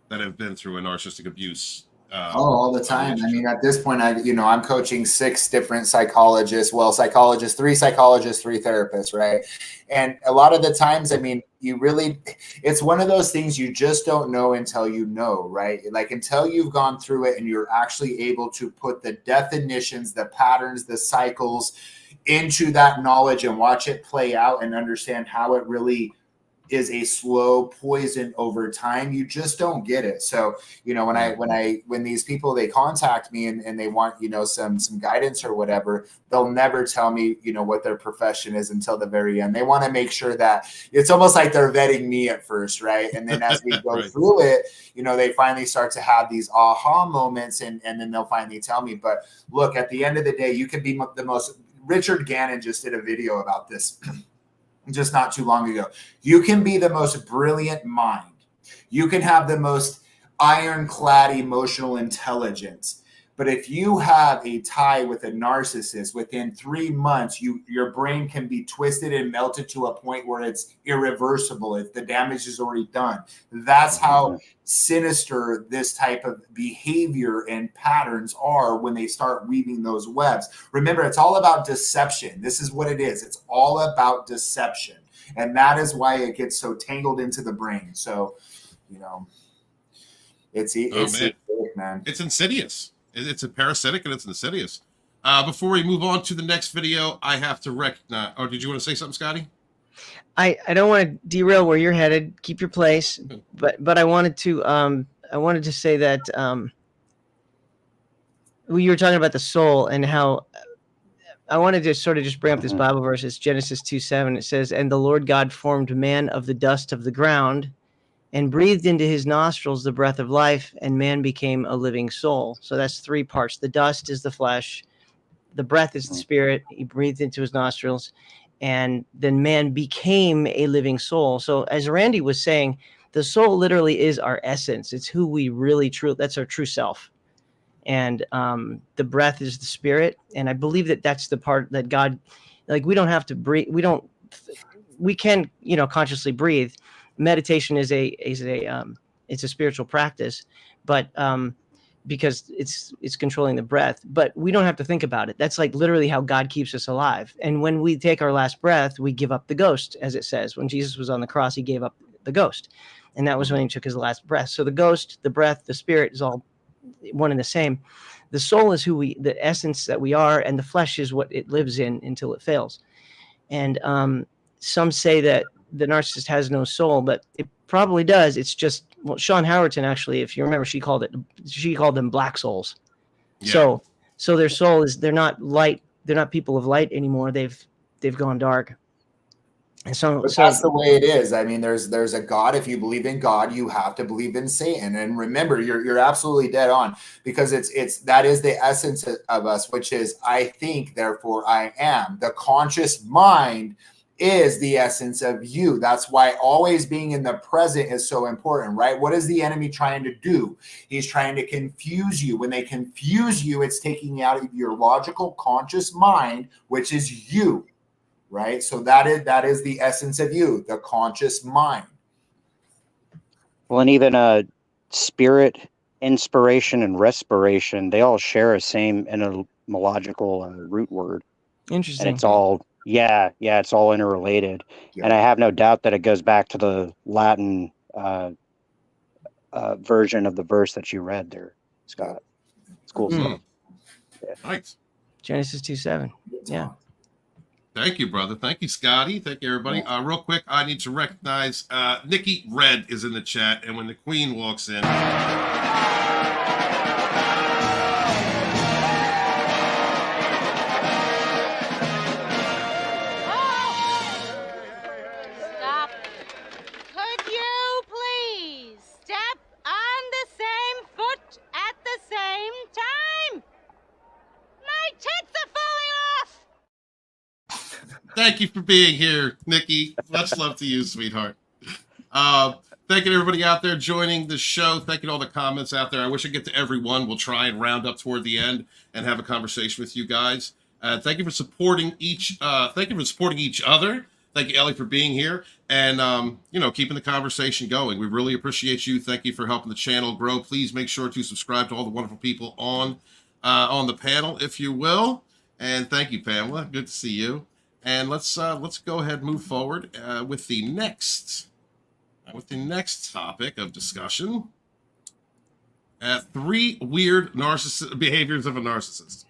that have been through a narcissistic abuse? All the time. I mean, at this point, I'm coaching 6 different psychologists. Well, 3 psychologists, 3 therapists, right? And a lot of the times, I mean, it's one of those things you just don't know until you know, right? Like until you've gone through it and you're actually able to put the definitions, the patterns, the cycles into that knowledge and watch it play out and understand how it really is a slow poison over time. You just don't get it. So, you know, when these people, they contact me and they want, you know, some guidance or whatever, they'll never tell me, you know, what their profession is until the very end. They want to make sure that it's almost like they're vetting me at first, right? And then as we go through it, you know, they finally start to have these aha moments, and then they'll finally tell me. But look, at the end of the day, you can be the most, Richard Gannon just did a video about this just not too long ago. You can be the most brilliant mind. You can have the most ironclad emotional intelligence. But if you have a tie with a narcissist, within 3 months, your brain can be twisted and melted to a point where it's irreversible if the damage is already done. That's how sinister this type of behavior and patterns are when they start weaving those webs. Remember, it's all about deception. This is what it is. It's all about deception. And that is why it gets so tangled into the brain. So, you know, it's man. It's insidious. It's a parasitic and it's insidious. Before we move on to the next video, I have to recognize. Oh, did you want to say something, Scotty? I don't want to derail where you're headed. Keep your place, but I wanted to say that you were talking about the soul and how I wanted to sort of just bring up this Bible verse. It's Genesis 2:7. It says, "And the Lord God formed man of the dust of the ground, and breathed into his nostrils the breath of life, and man became a living soul." So that's 3 parts. The dust is the flesh, the breath is the spirit. He breathed into his nostrils, and then man became a living soul. So as Randy was saying, the soul literally is our essence. It's who we really that's our true self. And the breath is the spirit. And I believe that that's the part that God, like, we don't have to breathe. We can, you know, consciously breathe. Meditation is it's a spiritual practice, but because it's controlling the breath, but we don't have to think about it. That's like literally how God keeps us alive. And when we take our last breath, we give up the ghost, as it says. When Jesus was on the cross, he gave up the ghost, and that was when he took his last breath. So the ghost, the breath, the spirit is all one and the same. The soul is the essence that we are, and the flesh is what it lives in until it fails. And some say that the narcissist has no soul, but it probably does. It's just, well, Sean Howerton, actually, if you remember, she called them black souls. Yeah. So their soul is, they're not light. They're not people of light anymore. They've gone dark. And so that's the way it is. I mean, there's a God. If you believe in God, you have to believe in Satan. And remember, you're absolutely dead on, because that is the essence of us, which is I think, therefore I am. The conscious mind is the essence of you. That's why always being in the present is so important, right? What is the enemy trying to do? He's trying to confuse you. When they confuse you, it's taking you out of your logical conscious mind, which is you, right? So that is the essence of you, the conscious mind. Well, and even spirit, inspiration, and respiration, they all share a same etymological root word. Interesting. And it's all it's all interrelated. Yeah. And I have no doubt that it goes back to the Latin version of the verse that you read there, Scott. It's cool stuff. Yeah. Nice. Genesis 2:7. Yeah. Thank you, brother. Thank you, Scotty. Thank you, everybody. Real quick, I need to recognize Nikki Red is in the chat, and when the Queen walks in. Thank you for being here, Nikki. Much love to you, sweetheart. Thank you to everybody out there joining the show. Thank you to all the comments out there. I wish I get to everyone. We'll try and round up toward the end and have a conversation with you guys. Thank you for supporting each other. Thank you, Ellie, for being here and keeping the conversation going. We really appreciate you. Thank you for helping the channel grow. Please make sure to subscribe to all the wonderful people on the panel, if you will. And thank you, Pamela. Good to see you. And let's go ahead and move forward with the next topic of discussion. 3 weird behaviors of a narcissist.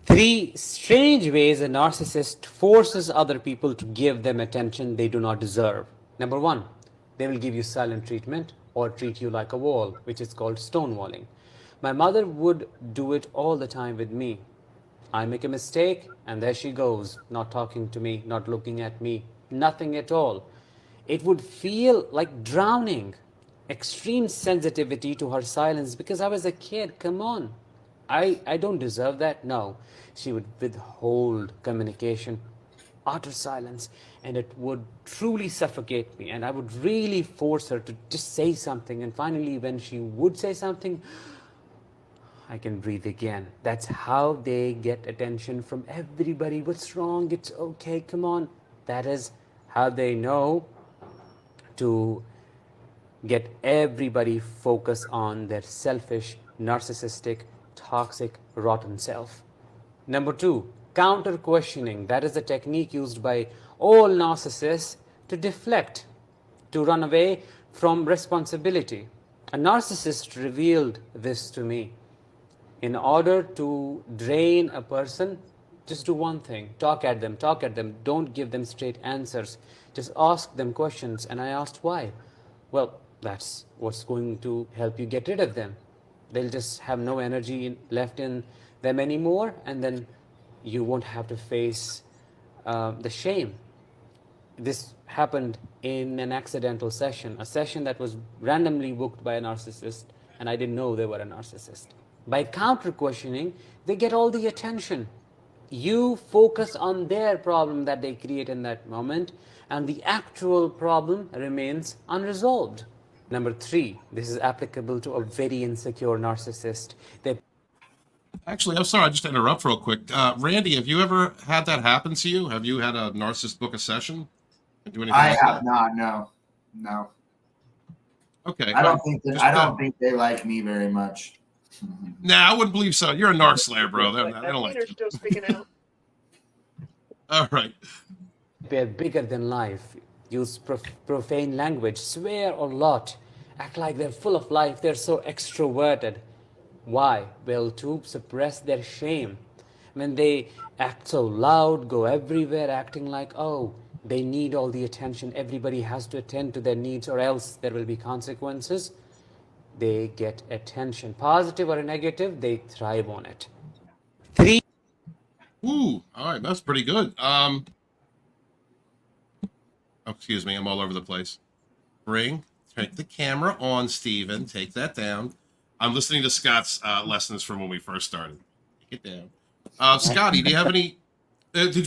3 strange ways a narcissist forces other people to give them attention they do not deserve. Number one, they will give you silent treatment or treat you like a wall, which is called stonewalling. My mother would do it all the time with me. I make a mistake and there she goes, not talking to me, not looking at me, nothing at all. It would feel like drowning. Extreme sensitivity to her silence because I was a kid. Come on. I don't deserve that. No. She would withhold communication, utter silence, and it would truly suffocate me. And I would really force her to just say something. And finally, when she would say something, I can breathe again. That's how they get attention from everybody. What's wrong? It's okay. Come on. That is how they know to get everybody focused on their selfish, narcissistic, toxic, rotten self. Number two, counter questioning. That is a technique used by all narcissists to deflect, to run away from responsibility. A narcissist revealed this to me. In order to drain a person, just do one thing. Talk at them. Don't give them straight answers. Just ask them questions. And I asked why. Well, that's what's going to help you get rid of them. They'll just have no energy left in them anymore, and then you won't have to face the shame. This happened in an accidental session, a session that was randomly booked by a narcissist, and I didn't know they were a narcissist. By counter-questioning, they get all the attention. You focus on their problem that they create in that moment, and the actual problem remains unresolved. Number three, this is applicable to a very insecure narcissist. Actually, I'm sorry, I just interrupt real quick. Randy, have you ever had that happen to you? Have you had a narcissist book a session? Do anything I like have that? not. No. Okay. I don't think they like me very much. Nah, I wouldn't believe so. You're a narc slayer, bro. They don't like you. Still sticking out. All right. They're bigger than life, use profane language, swear a lot, act like they're full of life, they're so extroverted. Why? Well, to suppress their shame. When they act so loud, go everywhere acting like, oh, they need all the attention, everybody has to attend to their needs or else there will be consequences. They get attention, positive or negative, they thrive on it. Three. Ooh, all right, that's pretty good. Excuse me, I'm all over the place. Take the camera on, Steven. Take that down. I'm listening to Scott's lessons from when we first started. Take it down. Scotty, do you have any?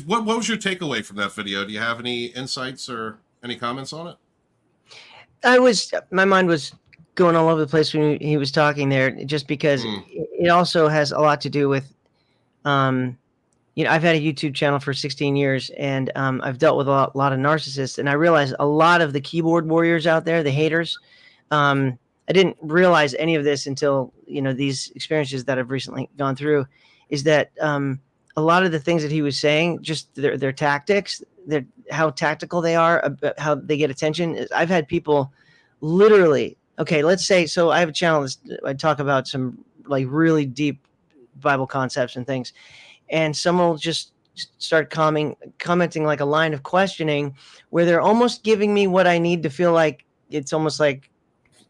What was your takeaway from that video? Do you have any insights or any comments on it? My mind was going all over the place when he was talking there, just because it also has a lot to do with, I've had a YouTube channel for 16 years, and I've dealt with a lot of narcissists, and I realized a lot of the keyboard warriors out there, the haters, I didn't realize any of this until, these experiences that I've recently gone through, is that a lot of the things that he was saying, just their tactics, how tactical they are, how they get attention. I've had people literally, okay, let's say, so I have a channel, I talk about some like really deep Bible concepts and things, and someone will just start commenting like a line of questioning where they're almost giving me what I need to feel like it's almost like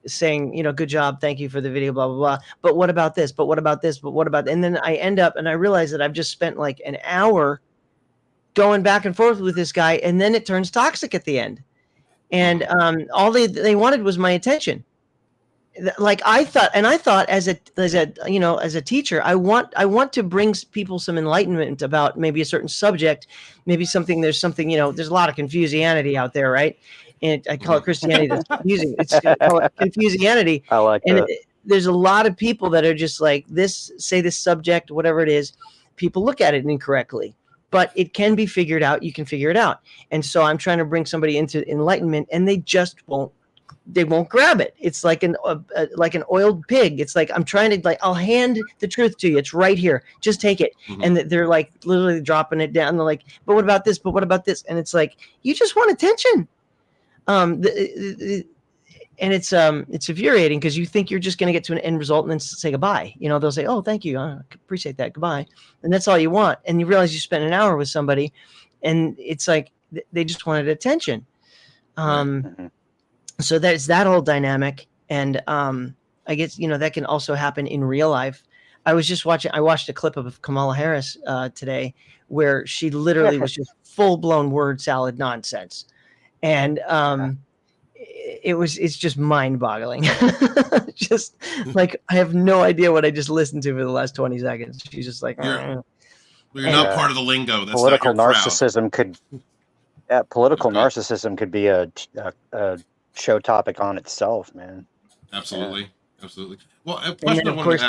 saying, good job, thank you for the video, blah, blah, blah. But what about this? But what about this? But what about, and then I end up and I realize that I've just spent like an hour going back and forth with this guy, and then it turns toxic at the end. And all they wanted was my attention. Like I thought as a teacher, I want to bring people some enlightenment about maybe a certain subject, maybe something, there's a lot of confusianity out there, right? And I call it Christianity that's confusing. I call it confusianity. I like that. There's a lot of people that are just like this subject, whatever it is, people look at it incorrectly, but it can be figured out. You can figure it out. And so I'm trying to bring somebody into enlightenment, and they just won't grab it. It's like an oiled pig. It's like, I'm trying to, I'll hand the truth to you. It's right here. Just take it. And they're like literally dropping it down. They're like, but what about this? But what about this? And it's like, you just want attention. And it's infuriating because you think you're just going to get to an end result and then say goodbye. They'll say, oh, thank you. I appreciate that. Goodbye. And that's all you want. And you realize you spent an hour with somebody, and it's like, they just wanted attention. So there's that whole dynamic. And I guess, that can also happen in real life. I watched a clip of Kamala Harris today where she literally was just full-blown word salad nonsense. And it's just mind-boggling. Just like, I have no idea what I just listened to for the last 20 seconds. She's just like, you're not part of the lingo. That's political not your narcissism crowd. Narcissism could be a show topic on itself, man. Absolutely. Well, and then of course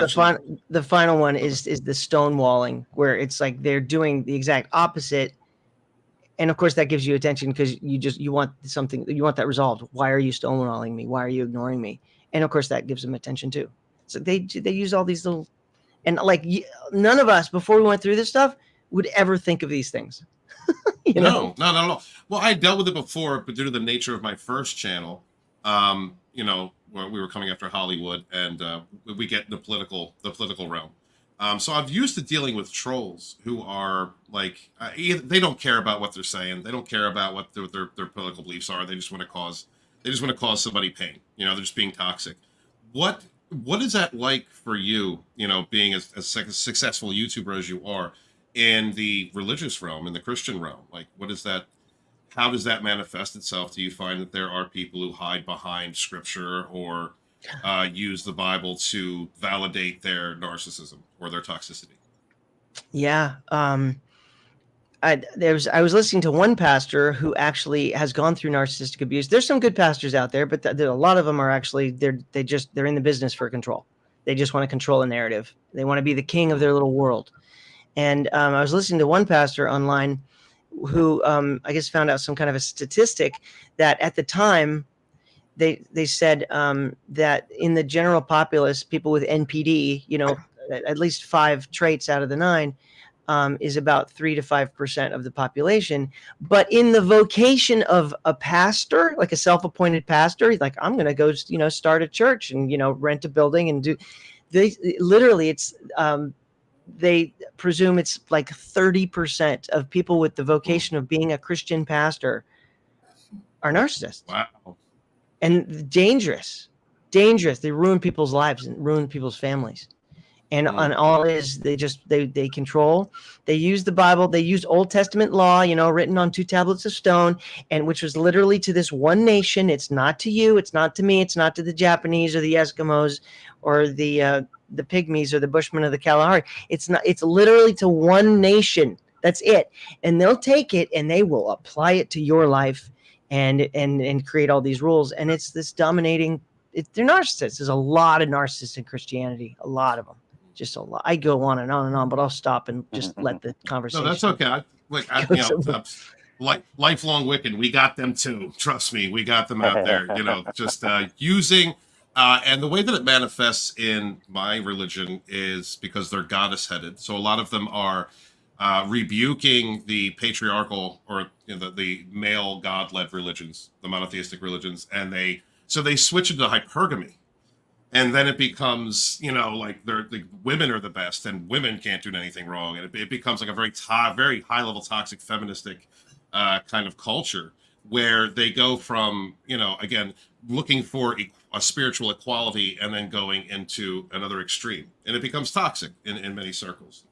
the final one is the stonewalling, where it's like they're doing the exact opposite, and of course that gives you attention because you want that resolved. Why are you stonewalling me? Why are you ignoring me? And of course that gives them attention too. So they use all these little, and like none of us before we went through this stuff would ever think of these things. No, not at all. Well, I dealt with it before, but due to the nature of my first channel, where we were coming after Hollywood, and we get the political realm. So I've used to dealing with trolls who are like, they don't care about what they're saying. They don't care about what their political beliefs are. They just want to cause somebody pain. They're just being toxic. What is that like for you? Being as successful YouTuber as you are in the religious realm, in the Christian realm, like what is that? How does that manifest itself? Do you find that there are people who hide behind scripture or use the Bible to validate their narcissism or their toxicity? Yeah. I was listening to one pastor who actually has gone through narcissistic abuse. There's some good pastors out there, but a lot of them are actually, they're in the business for control. They just want to control a narrative. They want to be the king of their little world. And I was listening to one pastor online who I guess found out some kind of a statistic that at the time they said that in the general populace, people with NPD, at least 5 traits out of the 9 is about 3 to 5% of the population. But in the vocation of a pastor, like a self-appointed pastor, he's like, I'm going to go, start a church and, rent a building and do. They presume it's like 30% of people with the vocation of being a Christian pastor are narcissists. Wow. And dangerous. They ruin people's lives and ruin people's families. And on all is they control. They use the Bible. They use Old Testament law, written on 2 tablets of stone, and which was literally to this one nation. It's not to you. It's not to me. It's not to the Japanese or the Eskimos or the Pygmies or the Bushmen of the Kalahari. It's not. It's literally to one nation. That's it. And they'll take it and they will apply it to your life and create all these rules. And it's this dominating. They're narcissists. There's a lot of narcissists in Christianity. A lot of them. Just a lot. I go on and on, but I'll stop and just let the conversation. No, that's okay. Lifelong Wiccan, we got them too. Trust me, we got them out there. Just using. And the way that it manifests in my religion is because they're goddess-headed. So a lot of them are rebuking the patriarchal or the male god-led religions, the monotheistic religions, and they switch into hypergamy. And then it becomes, like the women are the best and women can't do anything wrong. And it becomes like a very high-level toxic feministic kind of culture where they go from, again, looking for a spiritual equality and then going into another extreme. And it becomes toxic in many circles.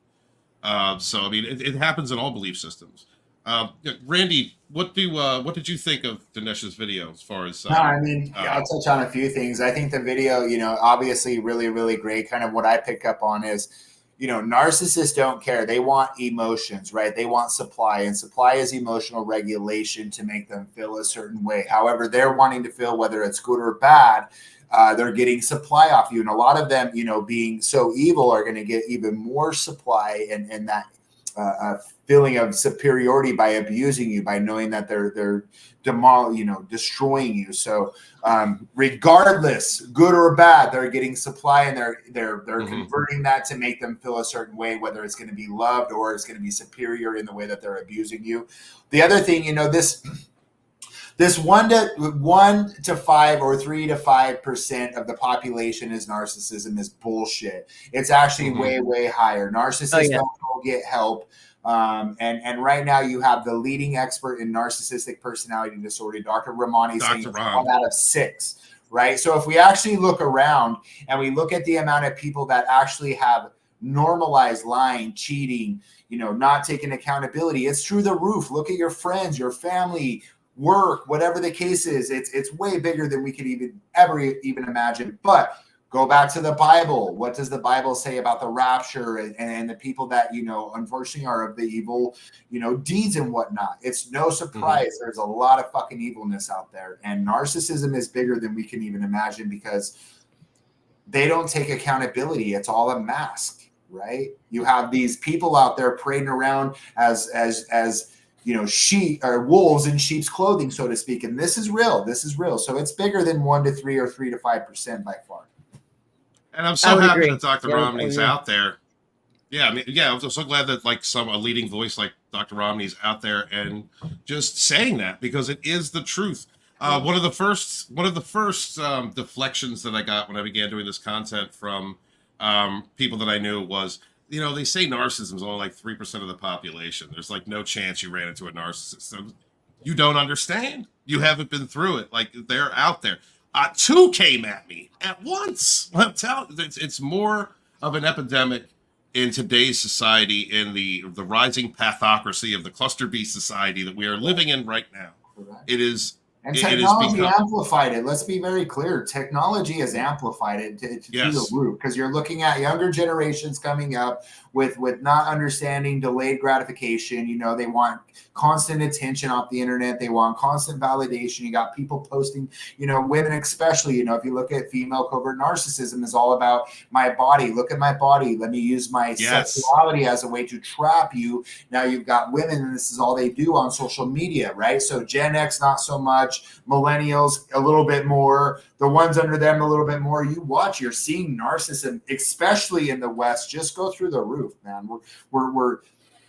It happens in all belief systems. Randy, what did you think of Dinesh's video as far as? I'll touch on a few things. I think the video, obviously really, really great. Kind of what I pick up on is, narcissists don't care. They want emotions, right? They want supply, and supply is emotional regulation to make them feel a certain way. However, they're wanting to feel whether it's good or bad. They're getting supply off you. And a lot of them, being so evil are going to get even more supply and that feeling of superiority by abusing you, by knowing that they're destroying you. So regardless, good or bad, they're getting supply and they're converting that to make them feel a certain way, whether it's going to be loved or it's going to be superior in the way that they're abusing you. The other thing, this 1 to 5 or 3 to 5% of the population is narcissism is bullshit. It's actually way, way higher. Narcissists don't go get help. And right now you have the leading expert in narcissistic personality disorder, Dr. Ramani, saying it's 1 out of 6, right? So if we actually look around and we look at the amount of people that actually have normalized lying, cheating, not taking accountability, it's through the roof. Look at your friends, your family, work, whatever the case is. It's way bigger than we could ever imagine. But go back to the Bible. What does the Bible say about the rapture and the people that, unfortunately are of the evil, deeds and whatnot? It's no surprise. There's a lot of fucking evilness out there. And narcissism is bigger than we can even imagine because they don't take accountability. It's all a mask, right? You have these people out there parading around as sheep or wolves in sheep's clothing, so to speak. And this is real. So it's bigger than 1 to 3 or 3 to 5% by far. And I'm so happy that Dr. Romney's out there. Yeah, I'm so glad that a leading voice like Dr. Romney's out there and just saying that, because it is the truth. One of the first deflections that I got when I began doing this content from people that I knew was, they say narcissism is only like 3% of the population. There's no chance you ran into a narcissist. So you don't understand. You haven't been through it. They're out there. 2 came at me at once. I'm telling you, it's more of an epidemic in today's society, in the rising pathocracy of the cluster B society that we are living in right now. It is. And technology amplified it. Let's be very clear. Technology has amplified it to the roof, because you're looking at younger generations coming up with not understanding delayed gratification. They want constant attention off the internet. They want constant validation. You got people posting, women especially, if you look at female covert narcissism, is all about my body. Look at my body. Let me use my sexuality as a way to trap you. Now you've got women, and this is all they do on social media, right? So Gen X, not so much. Millennials, a little bit more. The ones under them, a little bit more. You're seeing narcissism, especially in the West, just go through the roof, man. We're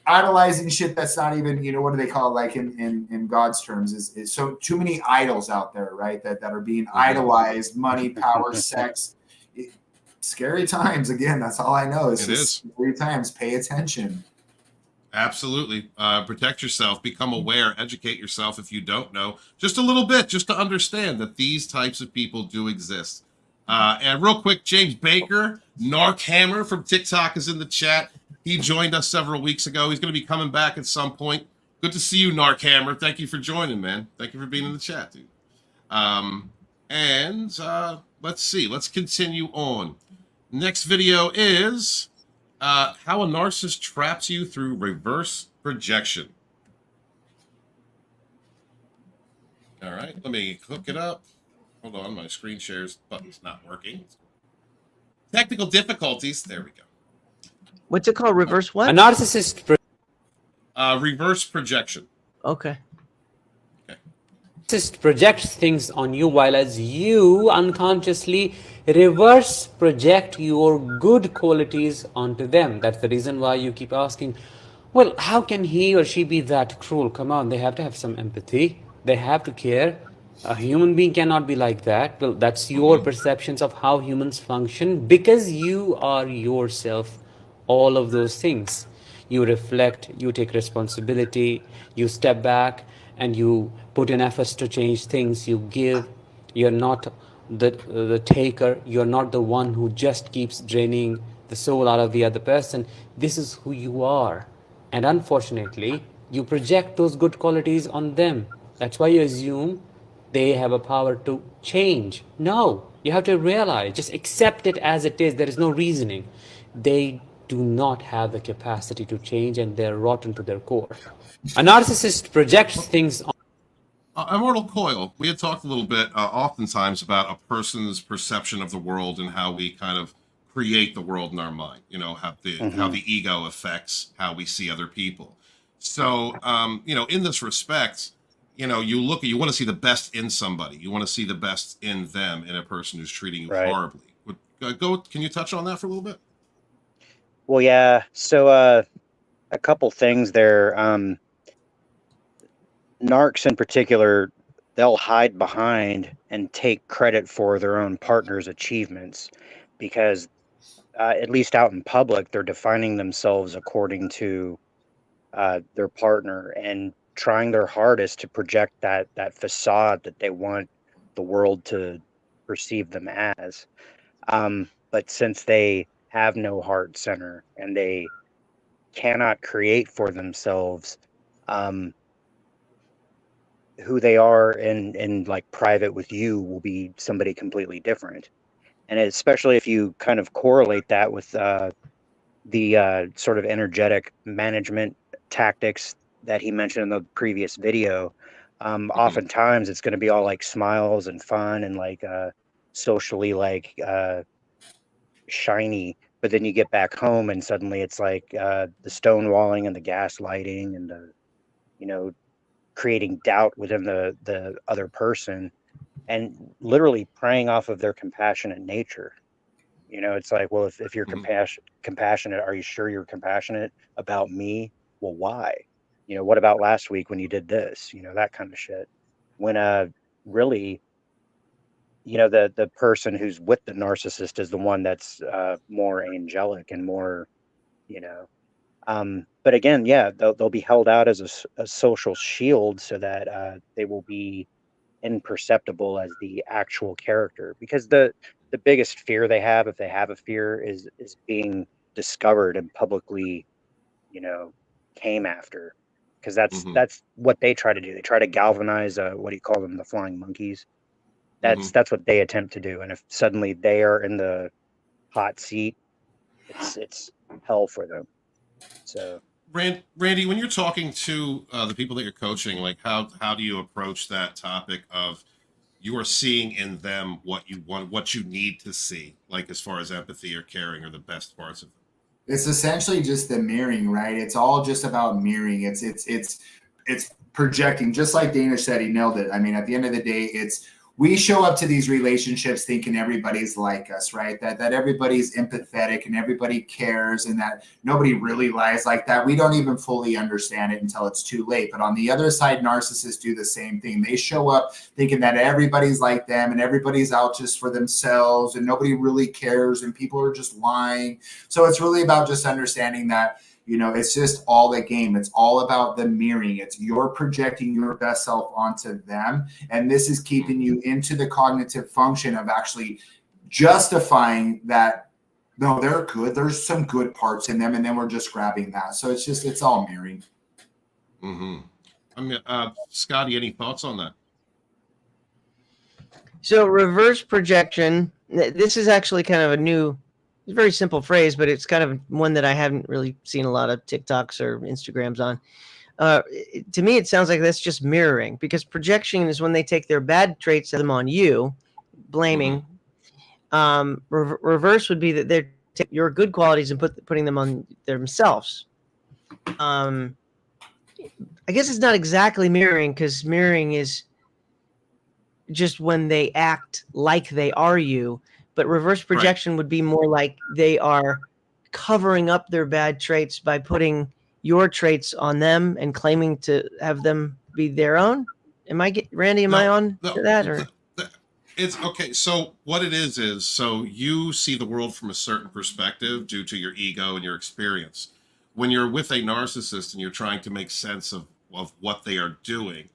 idolizing shit that's not even, what do they call it, in God's terms, is so too many idols out there, right? That are being idolized, money, power, sex. Scary times. Again, that's all I know. It is scary times. Pay attention. Absolutely. Protect yourself, become aware, educate yourself if you don't know, just a little bit, just to understand that these types of people do exist. And real quick, James Baker, Narc Hammer from TikTok is in the chat. He joined us several weeks ago. He's going to be coming back at some point. Good to see you, Narc Hammer. Thank you for joining, man. Thank you for being in the chat, dude. Let's see. Let's continue on. Next video is how a narcissist traps you through reverse projection. All right, let me hook it up. Hold on, my screen shares button's not working. Technical difficulties. There we go. What's it called? Reverse what? A narcissist. Reverse projection. Okay. Narcissist projects things on you, while as you unconsciously reverse project your good qualities onto them. That's the reason why you keep asking, well, how can he or she be that cruel? Come on, they have to have some empathy. They have to care. A human being cannot be like that. Well, that's your perceptions of how humans function, because you are yourself all of those things. You reflect, you take responsibility, you step back, and you put in efforts to change things. You give. You're not the taker. You're not the one who just keeps draining the soul out of the other person. This is who you are. And unfortunately, you project those good qualities on them. That's why you assume they have a power to change. No, you have to realize, just accept it as it is. There is no reasoning. They do not have the capacity to change, and they're rotten to their core. A narcissist projects things on Immortal Coil, we had talked a little bit oftentimes about a person's perception of the world and how we kind of create the world in our mind, how the ego affects how we see other people. So, in this respect, you want to see the best in somebody. You want to see the best in them, in a person who's treating you horribly. Can you touch on that for a little bit? Well, yeah. So a couple things there. Narcs in particular, they'll hide behind and take credit for their own partner's achievements, because at least out in public, they're defining themselves according to their partner and trying their hardest to project that facade that they want the world to perceive them as. But since they have no heart center and they cannot create for themselves who they are in like private with you will be somebody completely different. And especially if you kind of correlate that with the sort of energetic management tactics that he mentioned in the previous video, oftentimes it's going to be all like smiles and fun and like socially like shiny, but then you get back home and suddenly it's like the stonewalling and the gaslighting and the, you know, creating doubt within the other person and literally preying off of their compassionate nature. You know, it's like, well, if you're compassionate, are you sure you're compassionate about me? Well, why? You know, what about last week when you did this? You know, that kind of shit. When really, you know, the person who's with the narcissist is the one that's more angelic and more, you know. But again, yeah, they'll be held out as a social shield so that they will be imperceptible as the actual character, because the biggest fear they have, if they have a fear, is being discovered and publicly, you know, came after, because that's what they try to do. They try to galvanize what do you call them, the flying monkeys. That's what they attempt to do. And if suddenly they are in the hot seat, it's hell for them. So Randy, when you're talking to the people that you're coaching, like how do you approach that topic of you are seeing in them what you want, what you need to see, like as far as empathy or caring or the best parts of them? It's essentially just the mirroring, right? It's all just about mirroring. It's projecting, just like Danish said. He nailed it. I mean, at the end of the day, we show up to these relationships thinking everybody's like us, right? That everybody's empathetic and everybody cares and that nobody really lies like that. We don't even fully understand it until it's too late. But on the other side, narcissists do the same thing. They show up thinking that everybody's like them and everybody's out just for themselves and nobody really cares and people are just lying. So it's really about just understanding that, you know, it's just all the game. It's all about the mirroring. It's you're projecting your best self onto them. And this is keeping you into the cognitive function of actually justifying that, no, they're good. There's some good parts in them. And then we're just grabbing that. So it's all mirroring. I mean, Scotty, any thoughts on that? So reverse projection, this is actually kind of it's a very simple phrase, but it's kind of one that I haven't really seen a lot of TikToks or Instagrams on. To me, it sounds like that's just mirroring, because projection is when they take their bad traits, set them on you, blaming. Reverse would be that they're taking your good qualities and putting them on themselves. I guess it's not exactly mirroring, because mirroring is just when they act like they are you. But reverse projection would be more like they are covering up their bad traits by putting your traits on them and claiming to have them be their own. Randy, am I on to that? Or it's okay. So what it is so you see the world from a certain perspective due to your ego and your experience. When you're with a narcissist and you're trying to make sense of what they are doing,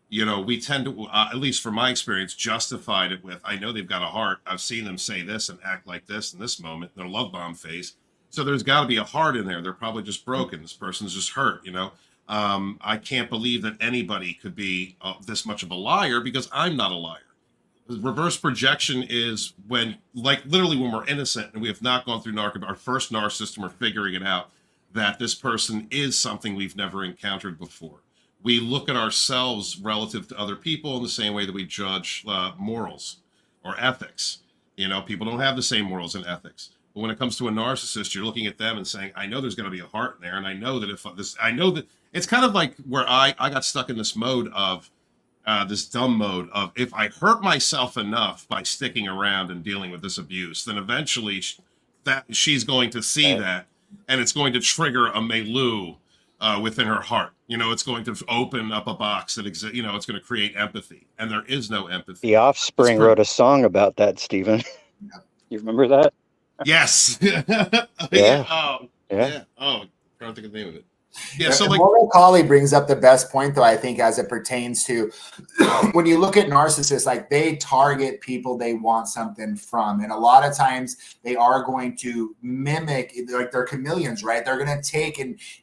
you know, we tend to, at least from my experience, justified it with, I know they've got a heart. I've seen them say this and act like this in this moment, their love bomb phase. So there's got to be a heart in there. They're probably just broken. This person's just hurt, you know. I can't believe that anybody could be this much of a liar, because I'm not a liar. Reverse projection is when, like, literally when we're innocent and we have not gone through our first narcissist and we're figuring it out that this person is something we've never encountered before. We look at ourselves relative to other people in the same way that we judge morals or ethics. You know, people don't have the same morals and ethics. But when it comes to a narcissist, you're looking at them and saying, I know there's going to be a heart in there. And I know that I know that it's kind of like where I got stuck in this mode of this dumb mode of, if I hurt myself enough by sticking around and dealing with this abuse, then eventually she's going to see that, and it's going to trigger a Melu within her heart. You know, it's going to open up a box that exists. You know, it's going to create empathy, and there is no empathy. The Offspring wrote a song about that, Stephen. You remember that? Yes. Yeah. Yeah. Oh, yeah. Oh, I'm trying to think of the name of it. Yeah, so like Mortal Collie brings up the best point, though, I think, as it pertains to when you look at narcissists, like they target people they want something from. And a lot of times they are going to mimic, like they're chameleons, right? They're going to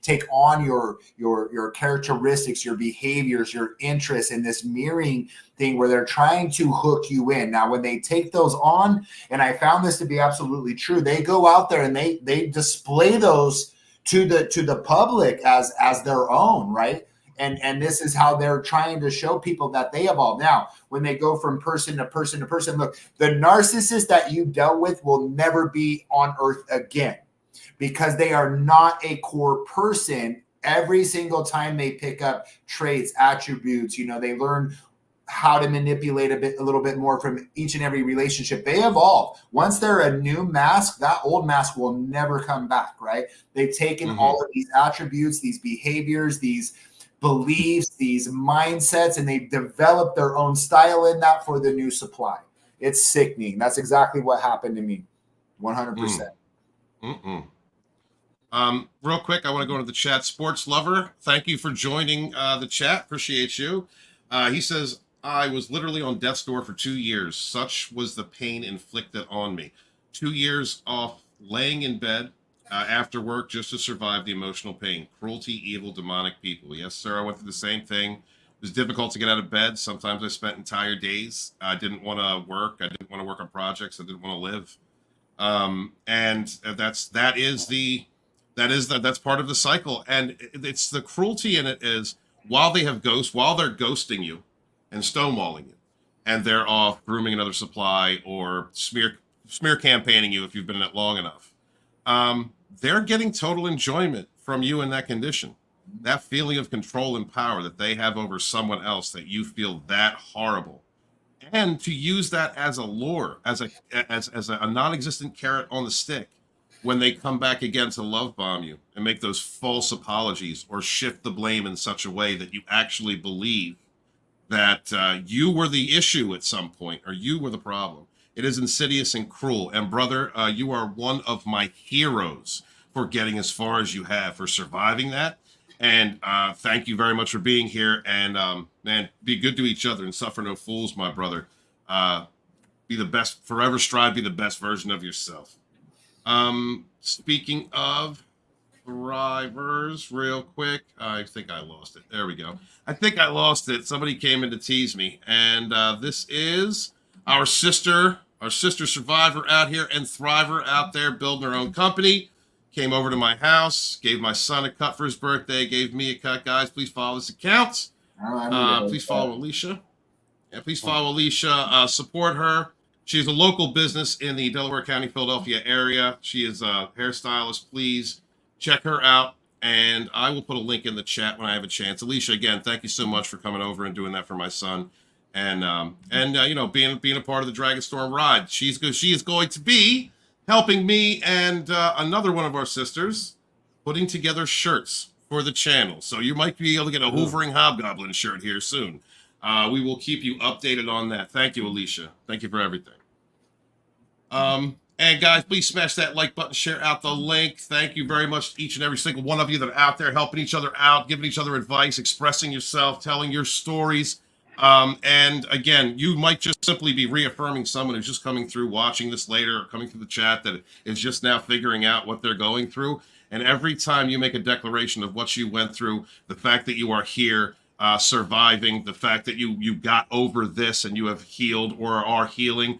take on your characteristics, your behaviors, your interests in this mirroring thing where they're trying to hook you in. Now, when they take those on, and I found this to be absolutely true, they go out there and they display those to the public as their own, right? And this is how they're trying to show people that they evolve. Now, when they go from person to person to person, look, the narcissist that you dealt with will never be on earth again because they are not a core person. Every single time they pick up traits, attributes, they learn how to manipulate a little bit more from each and every relationship. They evolve. Once they're a new mask, that old mask will never come back, right? They've taken all of these attributes, these behaviors, these beliefs, these mindsets, and they've developed their own style in that for the new supply. It's sickening. That's exactly what happened to me. 100%. Real quick, I want to go into the chat. Sports Lover, thank you for joining the chat. Appreciate you. He says, I was literally on death's door for 2 years. Such was the pain inflicted on me. 2 years off laying in bed after work just to survive the emotional pain. Cruelty, evil, demonic people. Yes, sir. I went through the same thing. It was difficult to get out of bed. Sometimes I spent entire days. I didn't want to work. I didn't want to work on projects. I didn't want to live. And that's part of the cycle. And it's the cruelty in it is while they're ghosting you and stonewalling you, and they're off grooming another supply or smear campaigning you if you've been in it long enough. They're getting total enjoyment from you in that condition. That feeling of control and power that they have over someone else, that you feel that horrible. And to use that as a lure, as a non-existent carrot on the stick, when they come back again to love bomb you and make those false apologies or shift the blame in such a way that you actually believe that you were the issue at some point, or you were the problem. It is insidious and cruel. And brother, you are one of my heroes for getting as far as you have, for surviving that. And thank you very much for being here. And man, be good to each other and suffer no fools, my brother. Be the best, forever strive, be the best version of yourself. Speaking of thrivers, real quick, I think I lost it. There we go. I think I lost it. Somebody came in to tease me, and this is our sister survivor out here and thriver out there building her own company. Came over to my house, gave my son a cut for his birthday, gave me a cut. Guys, please follow this account. Please follow Alicia. Yeah, please follow Alicia. Support her. She's a local business in the Delaware County, Philadelphia area. She is a hairstylist. Please check her out, and I will put a link in the chat when I have a chance. Alicia, again, thank you so much for coming over and doing that for my son, and being a part of the Dragonstorm ride. She is going to be helping me and another one of our sisters putting together shirts for the channel. So you might be able to get a Hoovering Hobgoblin shirt here soon. We will keep you updated on that. Thank you, Alicia. Thank you for everything. And guys, please smash that like button, share out the link. Thank you very much to each and every single one of you that are out there helping each other out, giving each other advice, expressing yourself, telling your stories. And again, you might just simply be reaffirming someone who's just coming through, watching this later, or coming through the chat that is just now figuring out what they're going through. And every time you make a declaration of what you went through, the fact that you are here, surviving, the fact that you got over this and you have healed or are healing,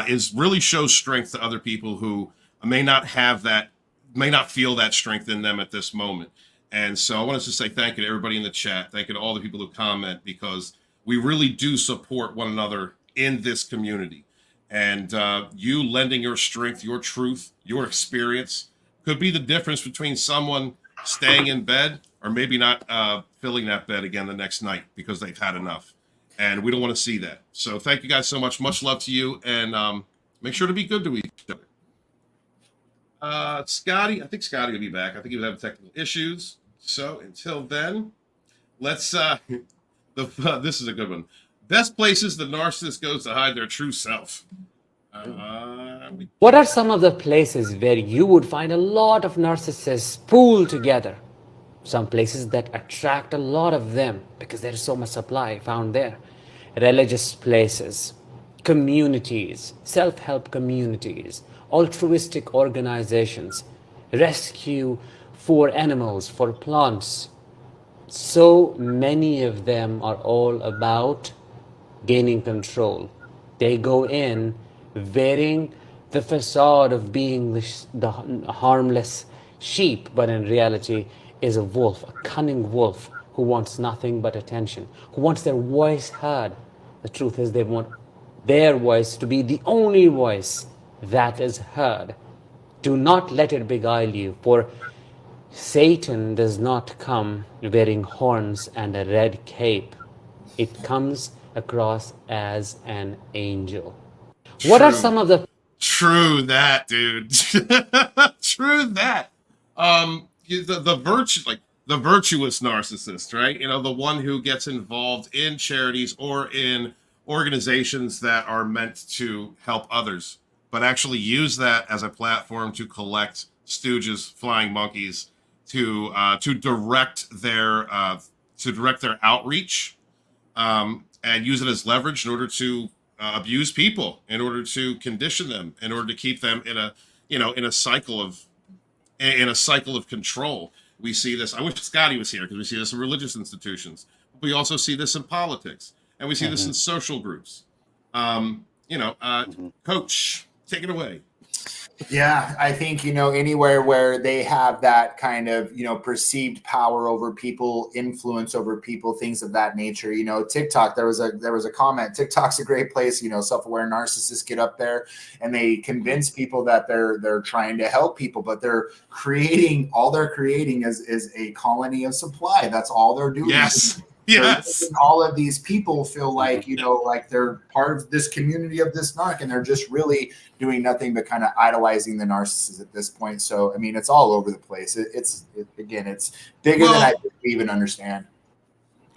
is really shows strength to other people who may not feel that strength in them at this moment. And so I want to say thank you to everybody in the chat. Thank you to all the people who comment, because we really do support one another in this community. And you lending your strength, your truth, your experience could be the difference between someone staying in bed or maybe not filling that bed again the next night because they've had enough. And we don't want to see that. So thank you guys so much. Much love to you. And make sure to be good to each other. Scotty, I think Scotty will be back. I think he was having technical issues. So until then, let's... this is a good one. Best places the narcissist goes to hide their true self. What are some of the places where you would find a lot of narcissists pooled together? some places that attract a lot of them because there is so much supply found there. Religious places, communities, self-help communities, altruistic organizations, rescue for animals, for plants. So many of them are all about gaining control. They go in wearing the facade of being the harmless sheep, but in reality is a wolf, a cunning wolf who wants nothing but attention, who wants their voice heard. The truth is they want their voice to be the only voice that is heard. Do not let it beguile you, for Satan does not come wearing horns and a red cape. It comes across as an angel. What are some of the True that, dude. True that. The virtue, like the virtuous narcissist, right? You know, the one who gets involved in charities or in organizations that are meant to help others, but actually use that as a platform to collect stooges, flying monkeys, to direct their outreach, and use it as leverage in order to abuse people, in order to condition them, in order to keep them in a cycle of control. We see this. I wish Scotty was here because we see this in religious institutions. We also see this in politics, and we see this in social groups. Coach, take it away. Yeah, I think, anywhere where they have that kind of, perceived power over people, influence over people, things of that nature. TikTok, there was a comment. TikTok's a great place. Self-aware narcissists get up there and they convince people that they're trying to help people, but they're creating is a colony of supply. That's all they're doing. Yes. All of these people feel like, like they're part of this community of this narc, and they're just really doing nothing but kind of idolizing the narcissist at this point. So, I mean, it's all over the place. It's bigger than I even understand.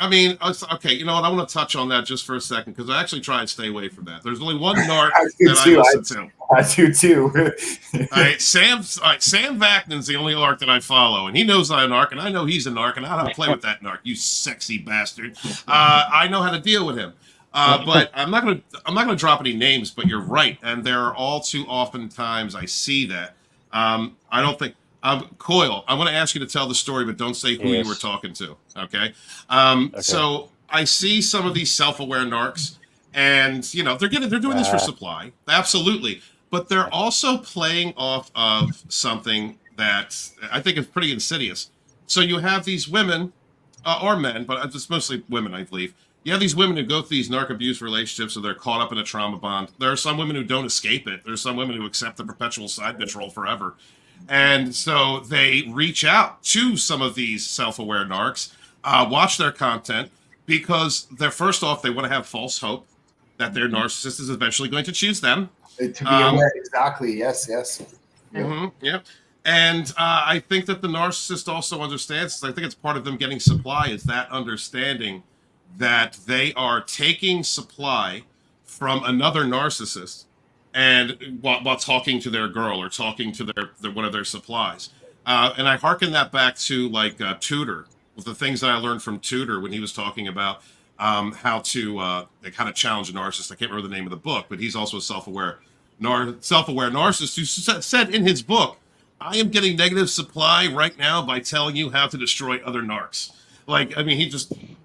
I mean, okay, you know what? I want to touch on that just for a second because I actually try and stay away from that. There's only one narc that I listen to. I do too. All right, Sam Vaknin's the only narc that I follow, and he knows I'm a narc, and I know he's a narc, and I know how to play with that narc. You sexy bastard! I know how to deal with him. But I'm not gonna drop any names. But you're right, and there are all too often times I see that. I don't think. Coyle, I want to ask you to tell the story, but don't say who you were talking to. Okay? So I see some of these self-aware narcs, and they're doing this for supply, absolutely, but they're also playing off of something that I think is pretty insidious. So you have these women or men, but it's mostly women, I believe. You have these women who go through these narc abuse relationships, so they're caught up in a trauma bond. There are some women who don't escape it. There's some women who accept the perpetual side bitch role forever. And so they reach out to some of these self-aware narcs, watch their content, because first off, they want to have false hope that their narcissist is eventually going to choose them. To be aware, exactly. Yes. Yeah. And I think that the narcissist also understands, I think it's part of them getting supply, is that understanding that they are taking supply from another narcissist and while talking to their girl or talking to their one of their supplies. And I hearken that back to Tudor, with the things that I learned from Tudor when he was talking about how to challenge a narcissist. I can't remember the name of the book, but he's also a self-aware narcissist who said in his book, I am getting negative supply right now by telling you how to destroy other narcs.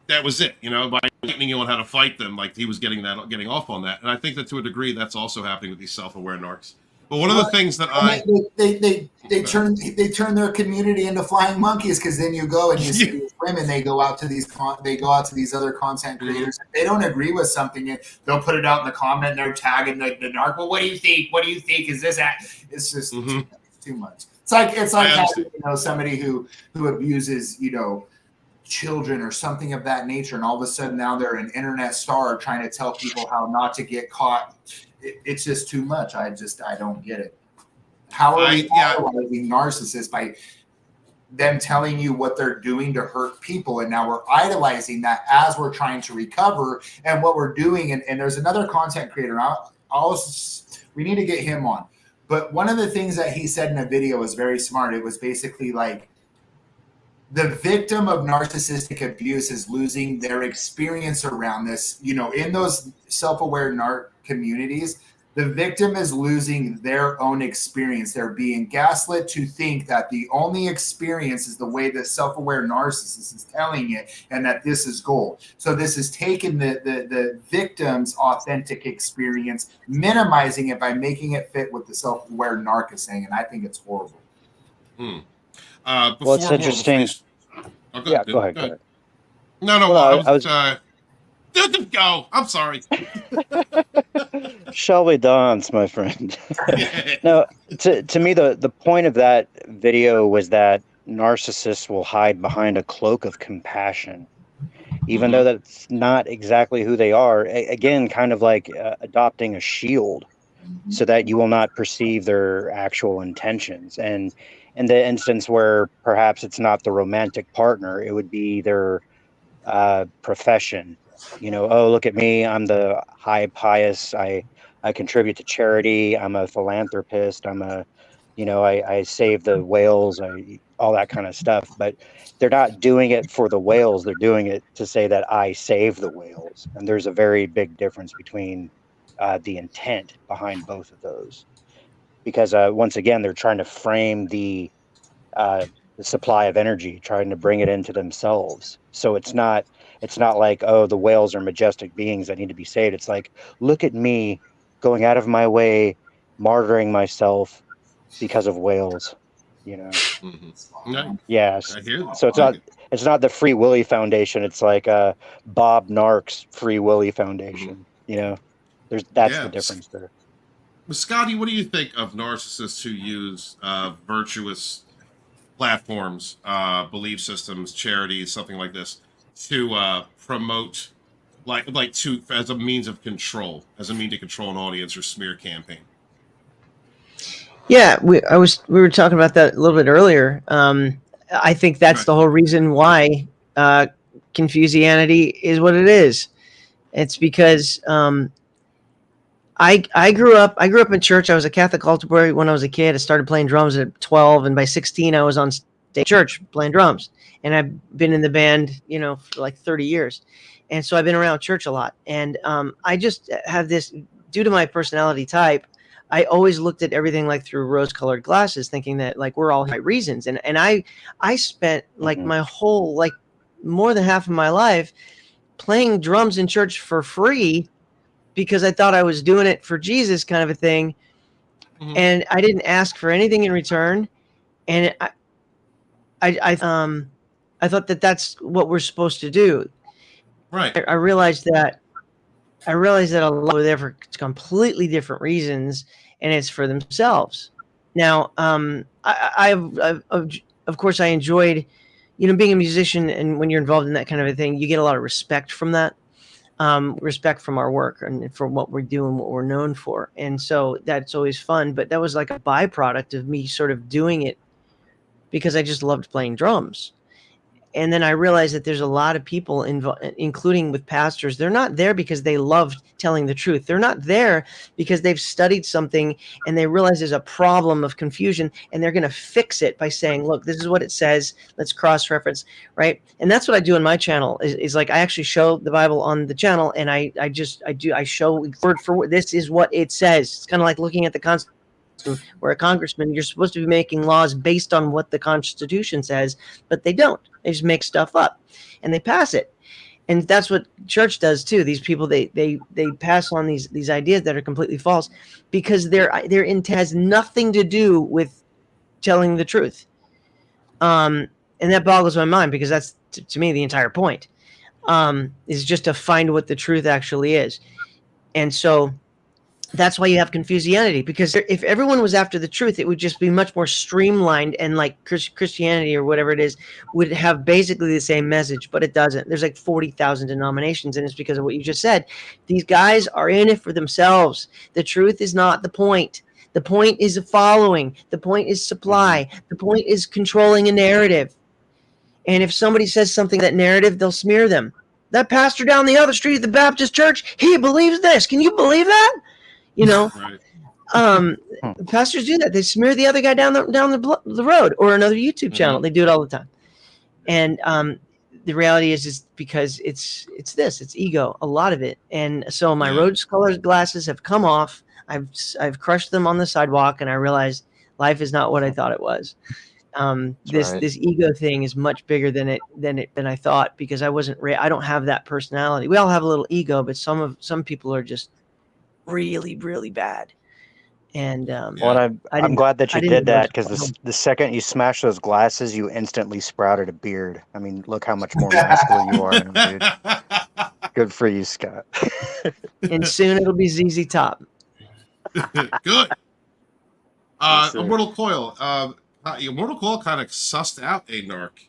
That was it, by teaching you on how to fight them. Like he was getting off on that. And I think that to a degree, that's also happening with these self-aware narcs. But one of the things that they turn their community into flying monkeys, because then you go and you see these women, they go out to these other content creators. If they don't agree with something, they'll put it out in the comment and they're tagging the narc. Well, what do you think? What do you think? Is this at? It's just too much. It's like having, somebody who abuses, children or something of that nature, and all of a sudden now they're an internet star trying to tell people how not to get caught. It's just too much. I don't get it. How are we idolizing narcissists by them telling you what they're doing to hurt people, and now we're idolizing that as we're trying to recover? And what we're doing, and there's another content creator, we need to get him on. But one of the things that he said in a video was very smart. It was basically like, the victim of narcissistic abuse is losing their experience around this. You know, in those self-aware narc communities, the victim is losing their own experience. They're being gaslit to think that the only experience is the way the self-aware narcissist is telling it, and that this is gold. So this is taking the victim's authentic experience, minimizing it by making it fit what the self-aware narc is saying, and I think it's horrible. Well, it's interesting. Go ahead. No, Well, I was go. I'm sorry. Shall we dance, my friend? No, to me, the point of that video was that narcissists will hide behind a cloak of compassion, even though that's not exactly who they are. Again, kind of like adopting a shield so that you will not perceive their actual intentions. And in the instance where perhaps it's not the romantic partner, it would be their profession. You know, oh, look at me, I'm the high pious, I contribute to charity, I'm a philanthropist, I save the whales, all that kind of stuff. But they're not doing it for the whales, they're doing it to say that I save the whales. And there's a very big difference between the intent behind both of those, because once again, they're trying to frame the supply of energy, trying to bring it into themselves. So it's not like, oh, the whales are majestic beings that need to be saved. It's like, look at me going out of my way, martyring myself because of whales, you know. No, Yes. I hear that. So it's not the Free Willy Foundation. It's like Bob Narc's Free Willy Foundation. You know, that's the difference there. But Scotty, what do you think of narcissists who use virtuous platforms, belief systems, charities, something like this, to promote, as a means of control, as a means to control an audience or smear campaign? Yeah, we were talking about that a little bit earlier. I think that's the whole reason why Confusianity is what it is. It's because I grew up in church. I was a Catholic altar boy when I was a kid. I started playing drums at 12, and by 16 I was on stage at church playing drums. And I've been in the band, for like 30 years. And so I've been around church a lot. And I just have this, due to my personality type, I always looked at everything like through rose-colored glasses, thinking that like we're all right reasons. And I spent like my whole, like more than half of my life playing drums in church for free because I thought I was doing it for Jesus, kind of a thing. And I didn't ask for anything in return. And I thought that that's what we're supposed to do. Right. I realized that a lot are there for completely different reasons, and it's for themselves. Now, of course, I enjoyed, being a musician, and when you're involved in that kind of a thing, you get a lot of respect from that, respect from our work and for what we do and what we're known for. And so that's always fun. But that was like a byproduct of me sort of doing it because I just loved playing drums. And then I realized that there's a lot of people involved, including with pastors. They're not there because they love telling the truth. They're not there because they've studied something and they realize there's a problem of confusion, and they're going to fix it by saying, look, this is what it says. Let's cross-reference, right? And that's what I do on my channel is like I actually show the Bible on the channel, and I show word for word. This is what it says. It's kind of like looking at the Constitution. Where a congressman, you're supposed to be making laws based on what the Constitution says, but they don't. They just make stuff up and they pass it. And that's what church does too. These people, they pass on these ideas that are completely false because their intent has nothing to do with telling the truth. And that boggles my mind because that's to me the entire point, is just to find what the truth actually is. And so that's why you have Confusianity, because if everyone was after the truth, it would just be much more streamlined, and like Christianity or whatever it is would have basically the same message, but it doesn't. There's like 40,000 denominations, and it's because of what you just said. These guys are in it for themselves. The truth is not the point. The point is following. The point is supply. The point is controlling a narrative. And if somebody says something that narrative, they'll smear them. That pastor down the other street at the Baptist church, he believes this. Can you believe that? Right. Pastors do that. They smear the other guy down the road, or another YouTube channel. They do it all the time. And the reality is because it's ego, a lot of it. And so my rose-colored glasses have come off. I've crushed them on the sidewalk, and I realized life is not what I thought it was. This ego thing is much bigger than I thought, because I I don't have that personality. We all have a little ego, but some people are just really, really bad. And well, I'm glad that you did that, because the second you smash those glasses, you instantly sprouted a beard. I mean, look how much more masculine you are, dude. Good for you, Scott. And soon it'll be ZZ Top. Good. Immortal Coil. Immortal Coil kind of sussed out a narc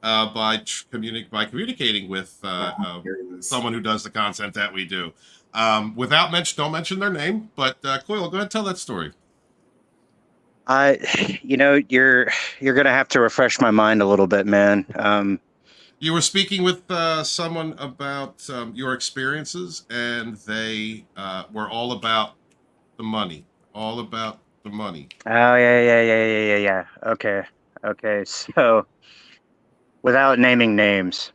by communicating with someone who does the content that we do. Don't mention their name, but Coil, go ahead and tell that story. You're gonna have to refresh my mind a little bit, man. You were speaking with someone about your experiences, and they were all about the money. All about the money. Oh, yeah. Okay. So, without naming names,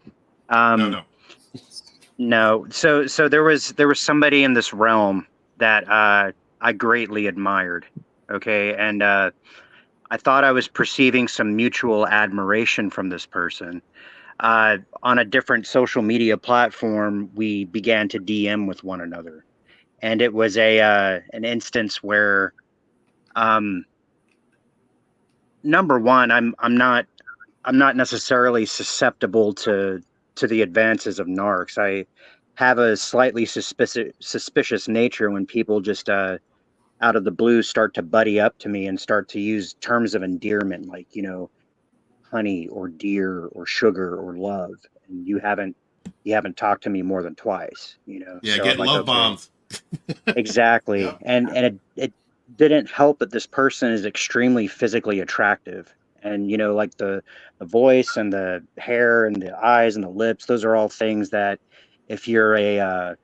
no. So there was somebody in this realm that I greatly admired. Okay, and I thought I was perceiving some mutual admiration from this person. On a different social media platform, we began to DM with one another, and it was an instance where, number one, I'm not necessarily susceptible to the advances of narcs. I have a slightly suspicious nature when people just out of the blue start to buddy up to me and start to use terms of endearment, like, honey or dear or sugar or love, and you haven't talked to me more than twice, Yeah, so get love bombed. Exactly. Yeah. And it didn't help that this person is extremely physically attractive, and like the voice and the hair and the eyes and the lips, those are all things that, if you're a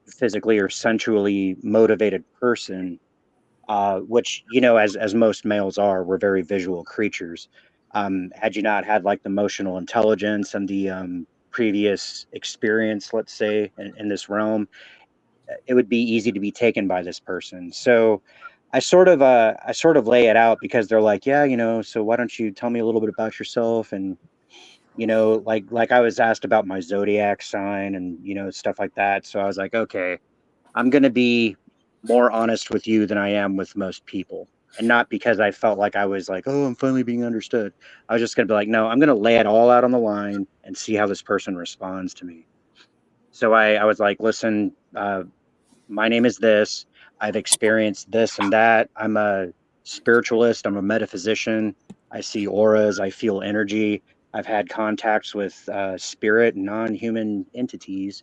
physically or sensually motivated person, which as most males are, we're very visual creatures. Had you not had like the emotional intelligence and the previous experience, let's say, in this realm, it would be easy to be taken by this person. So I sort of lay it out, because they're like, yeah, so why don't you tell me a little bit about yourself? And like I was asked about my zodiac sign and stuff like that. So I was like, okay, I'm going to be more honest with you than I am with most people. And not because I felt like I was like, oh, I'm finally being understood. I was just going to be like, no, I'm going to lay it all out on the line and see how this person responds to me. So I was like, listen, my name is this. I've experienced this and that. I'm a spiritualist. I'm a metaphysician. I see auras. I feel energy. I've had contacts with spirit and non-human entities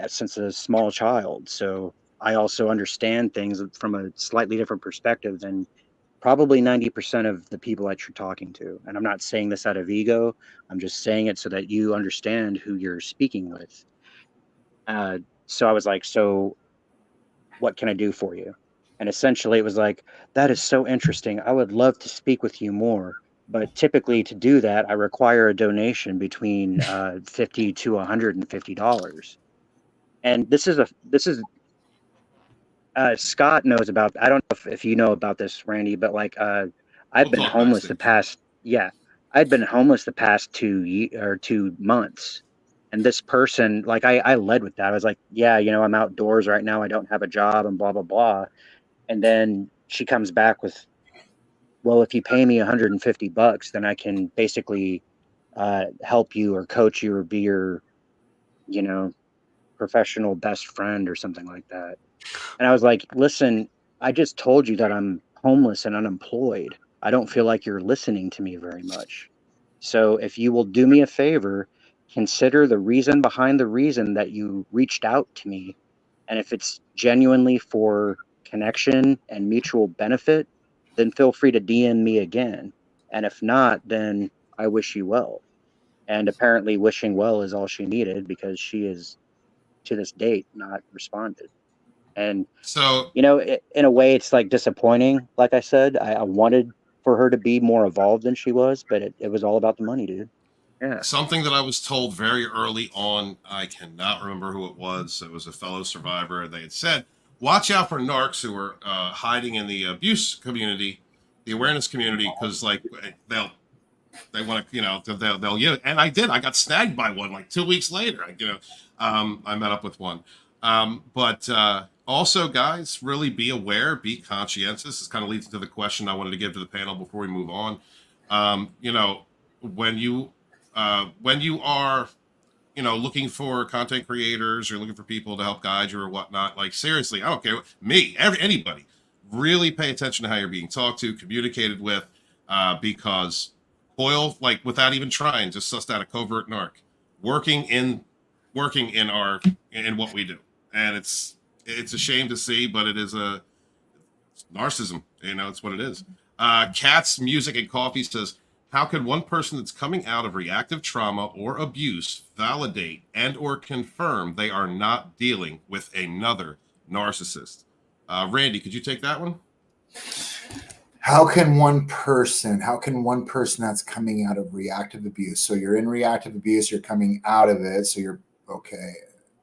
since a small child. So I also understand things from a slightly different perspective than probably 90% of the people that you're talking to. And I'm not saying this out of ego. I'm just saying it so that you understand who you're speaking with. So I was like, so what can I do for you? And essentially it was like, that is so interesting. I would love to speak with you more. But typically to do that, I require a donation between $50 to $150. And this is Scott knows about, I don't know if you know about this, Randy, but like I'd been homeless the past 2 months. And this person, like I led with that. I was like, yeah, I'm outdoors right now. I don't have a job and blah, blah, blah. And then she comes back with, well, if you pay me $150, then I can basically help you or coach you or be your, professional best friend or something like that. And I was like, listen, I just told you that I'm homeless and unemployed. I don't feel like you're listening to me very much. So if you will do me a favor, consider the reason behind the reason that you reached out to me. And if it's genuinely for connection and mutual benefit, then feel free to DM me again. And if not, then I wish you well. And apparently wishing well is all she needed, because she is, to this date, not responded. And so, in a way, it's like disappointing. Like I said, I wanted for her to be more evolved than she was, but it was all about the money, dude. Yeah. Something that I was told very early on, I cannot remember who it was. It was a fellow survivor. They had said, watch out for narcs who are hiding in the abuse community, the awareness community, because like they want to, you know, they'll yeah. And I did. I got snagged by one like 2 weeks later. I met up with one. But also, guys, really be aware, be conscientious. This kind of leads to the question I wanted to give to the panel before we move on. You know, when you are, you know, looking for content creators or looking for people to help guide you or whatnot, like seriously, I don't care, anybody, really pay attention to how you're being talked to, communicated with, because Boyle, like without even trying, just sussed out a covert narc working in what we do, and it's a shame to see, but it's narcissism. You know, it's what it is. Cats, Music, and Coffee says, how could one person that's coming out of reactive trauma or abuse validate and or confirm they are not dealing with another narcissist? Randy, could you take that one? How can one person that's coming out of reactive abuse, so you're in reactive abuse, you're coming out of it, so you're okay,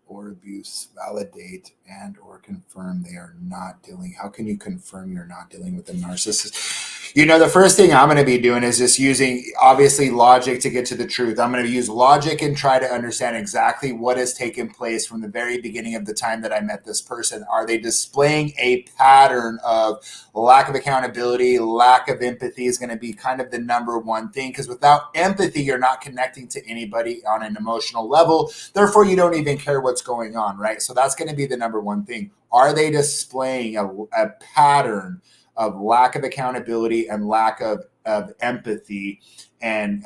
or abuse, validate and or confirm they are not dealing? How can you confirm you're not dealing with a narcissist? You know, the first thing I'm going to be doing is just using, obviously, logic to get to the truth. I'm going to use logic and try to understand exactly what has taken place from the very beginning of the time that I met this person. Are they displaying a pattern of lack of accountability, lack of empathy is going to be kind of the number one thing, because without empathy, you're not connecting to anybody on an emotional level. Therefore, you don't even care what's going on, right? So that's going to be the number one thing. Are they displaying a pattern of lack of accountability and lack of empathy, and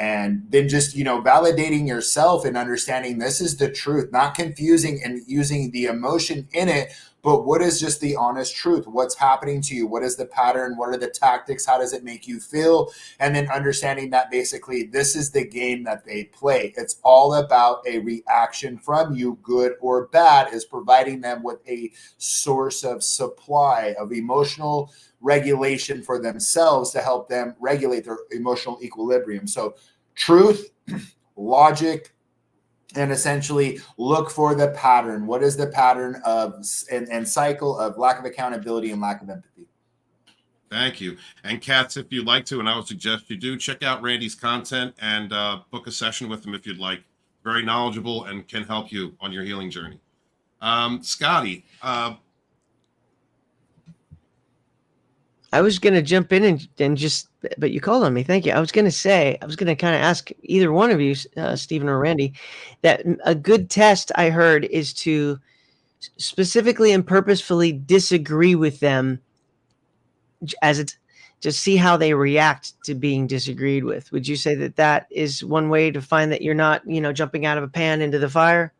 then just, you know, validating yourself and understanding this is the truth, not confusing and using the emotion in it, but what is just the honest truth? What's happening to you? What is the pattern? What are the tactics? How does it make you feel? And then understanding that basically this is the game that they play. It's all about a reaction from you, good or bad, is providing them with a source of supply of emotional regulation for themselves to help them regulate their emotional equilibrium. So truth, logic, and essentially look for the pattern. What is the pattern of and cycle of lack of accountability and lack of empathy? Thank you. And Cats, if you'd like to, and I would suggest you do, check out Randy's content and book a session with him if you'd like. Very knowledgeable and can help you on your healing journey. Scotty, I was going to jump in and just, but you called on me. Thank you. I was going to kind of ask either one of you, Stephen or Randy, that a good test I heard is to specifically and purposefully disagree with them, as it's just see how they react to being disagreed with. Would you say that that is one way to find that you're not, you know, jumping out of a pan into the fire?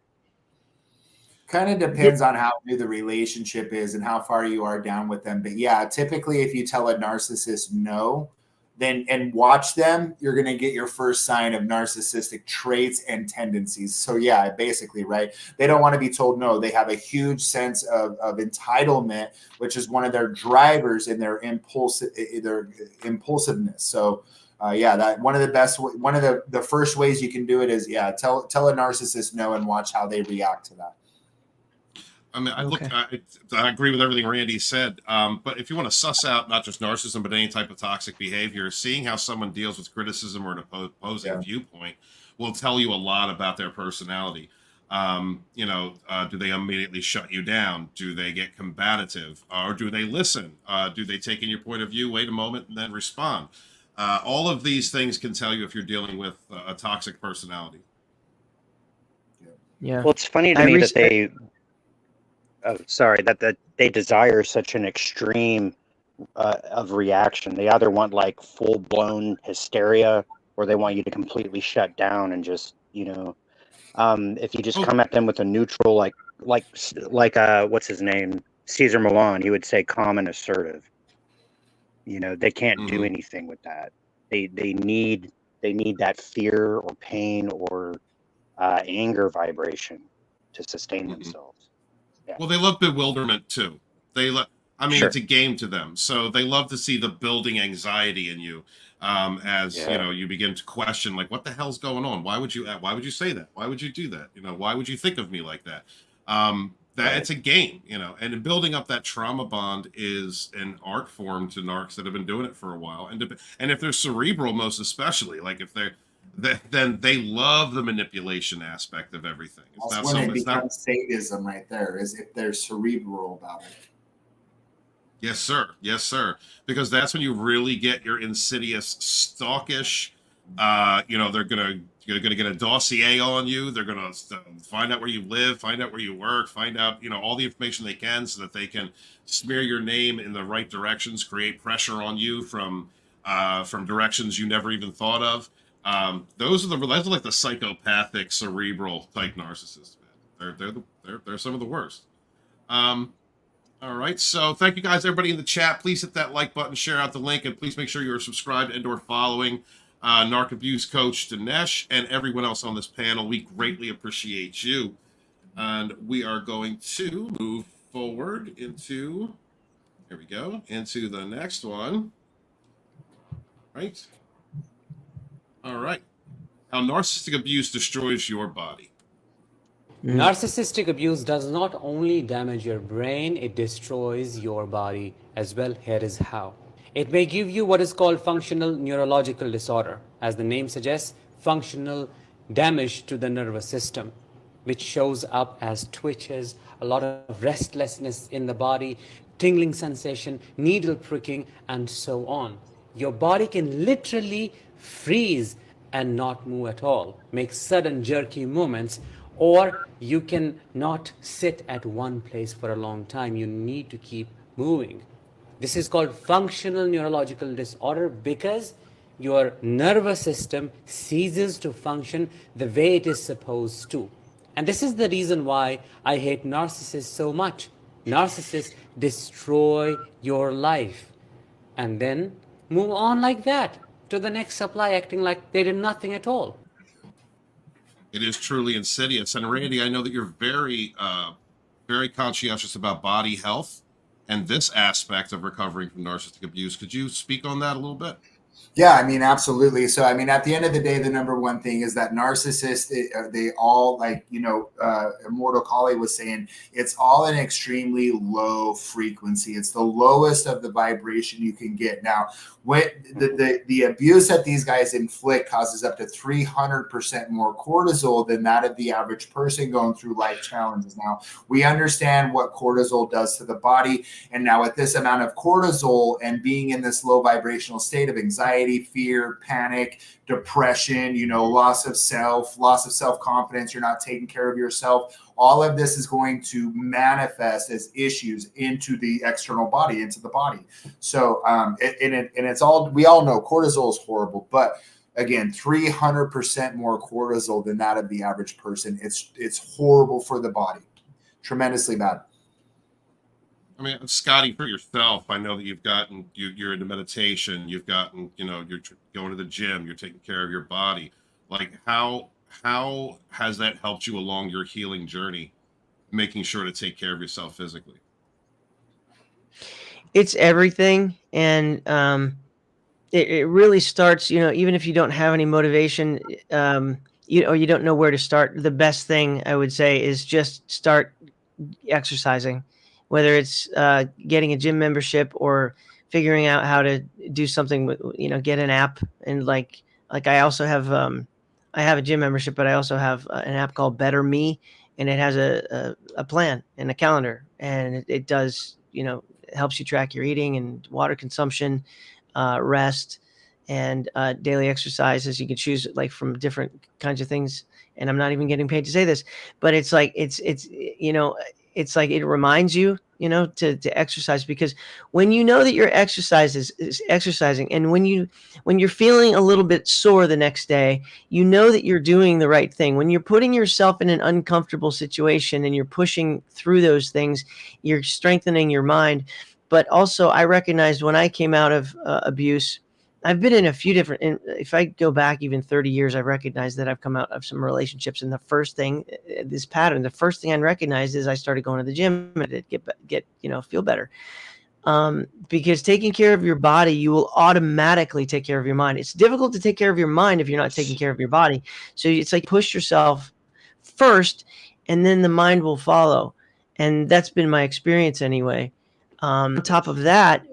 Kind of depends on how new the relationship is and how far you are down with them. But yeah, typically if you tell a narcissist no, then and watch them, you're going to get your first sign of narcissistic traits and tendencies. So yeah, basically, right? They don't want to be told no. They have a huge sense of entitlement, which is one of their drivers in their impulsiveness. So yeah, that one of the first ways you can do it is, yeah, tell a narcissist no and watch how they react to that. I mean, I agree with everything Randy said. But if you want to suss out not just narcissism, but any type of toxic behavior, seeing how someone deals with criticism or an opposing viewpoint will tell you a lot about their personality. You know, do they immediately shut you down? Do they get combative? Or do they listen? Do they take in your point of view, wait a moment, and then respond? All of these things can tell you if you're dealing with a toxic personality. Yeah. Well, it's funny to me that they... Oh, sorry, that they desire such an extreme of reaction. They either want like full-blown hysteria, or they want you to completely shut down and just, you know, if you just come at them with a neutral, like what's his name, Caesar Milan, he would say calm and assertive. You know, they can't do anything with that. They need that fear or pain or anger vibration to sustain themselves. Yeah. Well, they love bewilderment too. I mean, Sure. it's a game to them. So they love to see the building anxiety in you, as you know, you begin to question, like, what the hell's going on? Why would you say that? Why would you do that? You know, why would you think of me like that? That it's a game, you know, and building up that trauma bond is an art form to narcs that have been doing it for a while. And if they're cerebral, most especially, like if they're, then they love the manipulation aspect of everything. It's That's not when so, it it's not, becomes sadism right there, is if they're cerebral about it. yes, sir. Yes, sir. Because that's when you really get your insidious, stalkish. You know, you're gonna get a dossier on you. They're gonna find out where you live, find out where you work, find out, you know, all the information they can, so that they can smear your name in the right directions, create pressure on you from directions you never even thought of. Those are like the psychopathic, cerebral type narcissists. Man. They're some of the worst. All right, so thank you guys, everybody in the chat. Please hit that like button, share out the link, and please make sure you are subscribed and or following Narc Abuse Coach Dinesh and everyone else on this panel. We greatly appreciate you. And we are going to move forward into, here we go, into the next one. Right? All right. How narcissistic abuse destroys your body. Narcissistic abuse does not only damage your brain, it destroys your body as well. Here is how. It may give you what is called functional neurological disorder. As the name suggests, functional damage to the nervous system, which shows up as twitches, a lot of restlessness in the body, tingling sensation, needle pricking, and so on. Your body can literally freeze and not move at all, make sudden jerky movements, or you can not sit at one place for a long time. You need to keep moving. This is called functional neurological disorder because your nervous system ceases to function the way it is supposed to. And this is the reason why I hate narcissists so much. Narcissists destroy your life and then move on like that to the next supply, acting like they did nothing at all. It is truly insidious. And Randy, I know that you're very, very conscientious about body health and this aspect of recovering from narcissistic abuse. Could you speak on that a little bit? Yeah, I mean, absolutely. So, I mean, at the end of the day, the number one thing is that narcissists, they all, like, you know, Immortal Collie was saying, it's all an extremely low frequency. It's the lowest of the vibration you can get. Now, when the abuse that these guys inflict causes up to 300% more cortisol than that of the average person going through life challenges. Now, we understand what cortisol does to the body. And now with this amount of cortisol and being in this low vibrational state of anxiety, fear, panic, depression, you know, loss of self-confidence, you're not taking care of yourself. All of this is going to manifest as issues into the external body, into the body. So, it's all, we all know cortisol is horrible, but again, 300% more cortisol than that of the average person. It's horrible for the body, tremendously bad. I mean, Scotty, for yourself, I know that you're into meditation, you've gotten, you know, you're going to the gym, you're taking care of your body. Like, how has that helped you along your healing journey, making sure to take care of yourself physically? It's everything. And it really starts, you know, even if you don't have any motivation, you don't know where to start. The best thing I would say is just start exercising. Whether it's getting a gym membership or figuring out how to do something with, you know, get an app. And like I also have, I have a gym membership, but I also have an app called Better Me, and it has a plan and a calendar, and it does, you know, it helps you track your eating and water consumption, rest, and daily exercises. You can choose like from different kinds of things. And I'm not even getting paid to say this, but it's like, it's, you know, it's like it reminds you, you know, to exercise, because when you know that your exercise is exercising, and when you're feeling a little bit sore the next day, you know that you're doing the right thing. When you're putting yourself in an uncomfortable situation and you're pushing through those things, you're strengthening your mind. But also, I recognized when I came out of abuse, I've been in a few different, if I go back even 30 years, I recognize that I've come out of some relationships. And the first thing, the first thing I recognized is I started going to the gym and it get, you know, feel better. Because taking care of your body, you will automatically take care of your mind. It's difficult to take care of your mind if you're not taking care of your body. So it's like push yourself first, and then the mind will follow. And that's been my experience anyway. On top of that,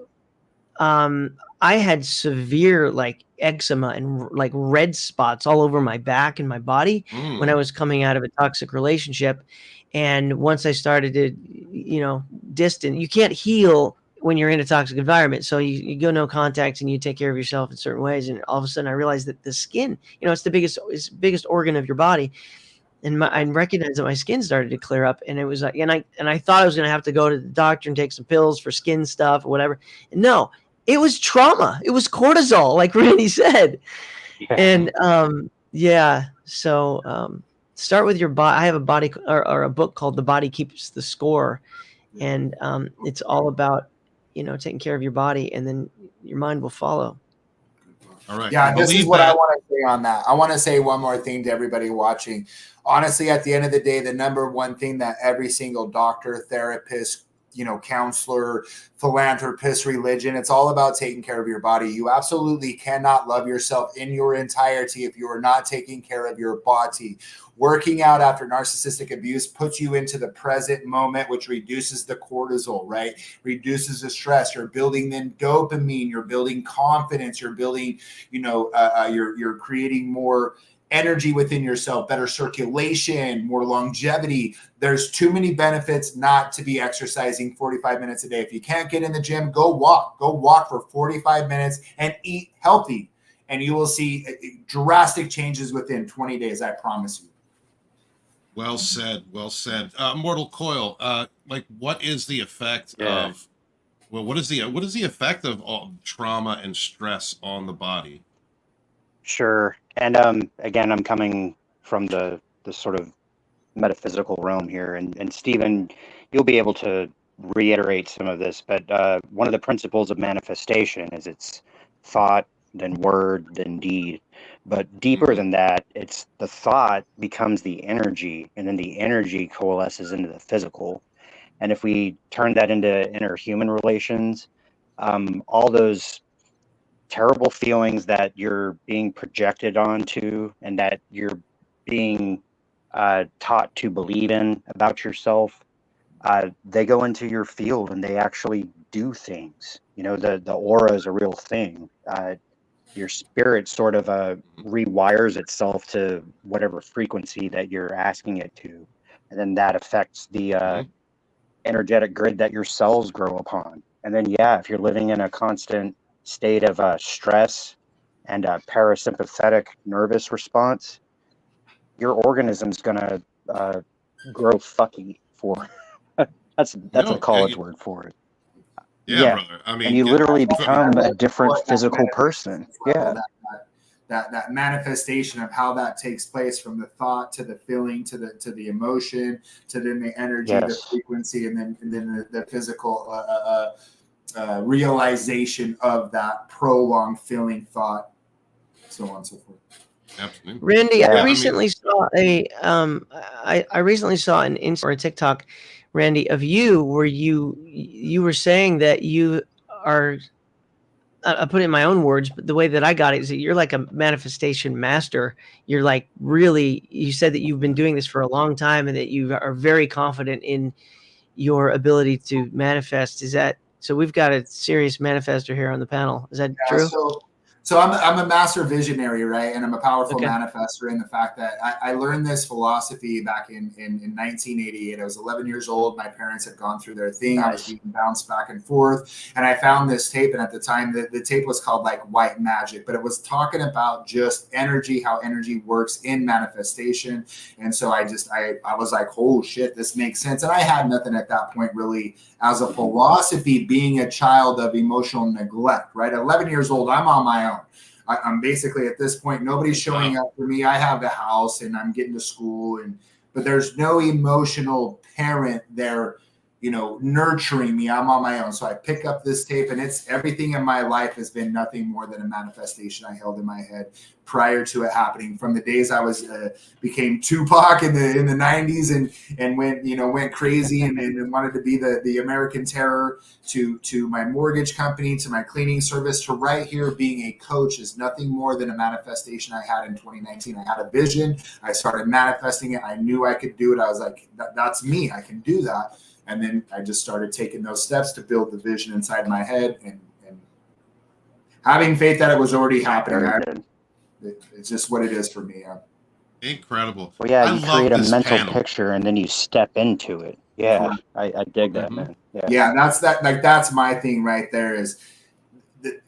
I had severe like eczema and like red spots all over my back and my body when I was coming out of a toxic relationship. And once I started to, distant, you can't heal when you're in a toxic environment. So you go no contact and you take care of yourself in certain ways. And all of a sudden I realized that the skin, it's the biggest organ of your body. And I recognized that my skin started to clear up, and it was like, and I thought I was going to have to go to the doctor and take some pills for skin stuff or whatever. And no, it was trauma. It was cortisol, like Randy said. Yeah. And so start with your body. I have a body or a book called The Body Keeps the Score. And it's all about, taking care of your body, and then your mind will follow. All right. Yeah, this is what I want to say on that. I want to say one more thing to everybody watching. Honestly, at the end of the day, the number one thing that every single doctor, therapist, counselor, philanthropist, religion, it's all about taking care of your body. You absolutely cannot love yourself in your entirety if you are not taking care of your body. Working out after narcissistic abuse puts you into the present moment, which reduces the cortisol, right? Reduces the stress. You're building then dopamine. You're building confidence. You're building, you're creating more energy within yourself, better circulation, more longevity. There's too many benefits not to be exercising 45 minutes a day. If you can't get in the gym, go walk for 45 minutes and eat healthy. And you will see drastic changes within 20 days. I promise you. Well said. Well said. Mortal Coil. What is the effect of? Well, what is the effect of all trauma and stress on the body? Sure. And again, I'm coming from the sort of metaphysical realm here, and Stephen, you'll be able to reiterate some of this, but one of the principles of manifestation is it's thought, then word, then deed. But deeper than that, it's the thought becomes the energy, and then the energy coalesces into the physical. And if we turn that into interhuman relations, all those terrible feelings that you're being projected onto and that you're being taught to believe in about yourself, they go into your field and they actually do things. The aura is a real thing. Your spirit sort of rewires itself to whatever frequency that you're asking it to. And then that affects the energetic grid that your cells grow upon. And then, if you're living in a constant state of stress and a parasympathetic nervous response, your organism's gonna grow fucky for that's a college word for it. Yeah, brother. I mean, and you literally become a different physical person. Yeah. That manifestation of how that takes place, from the thought to the feeling to the emotion to then the energy, the frequency, and then the physical realization of that prolonged feeling, thought, so on and so forth. Absolutely. Randy, I recently saw I recently saw an Insta or a TikTok, Randy, of you where you were saying that you are, I put it in my own words, but the way that I got it is that you're like a manifestation master. You're like you said that you've been doing this for a long time and that you are very confident in your ability to manifest. Is that so? We've got a serious manifestor here on the panel. Is that true? So I'm a master visionary, right? And I'm a powerful manifestor in the fact that I learned this philosophy back in 1988. I was 11 years old. My parents had gone through their thing. I was being bounced back and forth. And I found this tape. And at the time, the tape was called like White Magic, but it was talking about just energy, how energy works in manifestation. And so I was like, oh shit, this makes sense. And I had nothing at that point really as a philosophy, being a child of emotional neglect, right? 11 years old, I'm on my own. I'm basically at this point, nobody's showing up for me. I have the house and I'm getting to school, but there's no emotional parent there nurturing me. I'm on my own. So I pick up this tape, and it's everything in my life has been nothing more than a manifestation I held in my head prior to it happening. From the days I was became Tupac in the 90s and went crazy and wanted to be the American Terror, to my mortgage company, to my cleaning service, to right here being a coach is nothing more than a manifestation I had in 2019. I had a vision. I started manifesting it. I knew I could do it. I was like, that's me. I can do that. And then I just started taking those steps to build the vision inside my head and having faith that it was already happening. It's just what it is for me. Incredible. Well, yeah, you create a mental panel. picture and then you step into it. Yeah, I dig that, man. Yeah, that's my thing right there is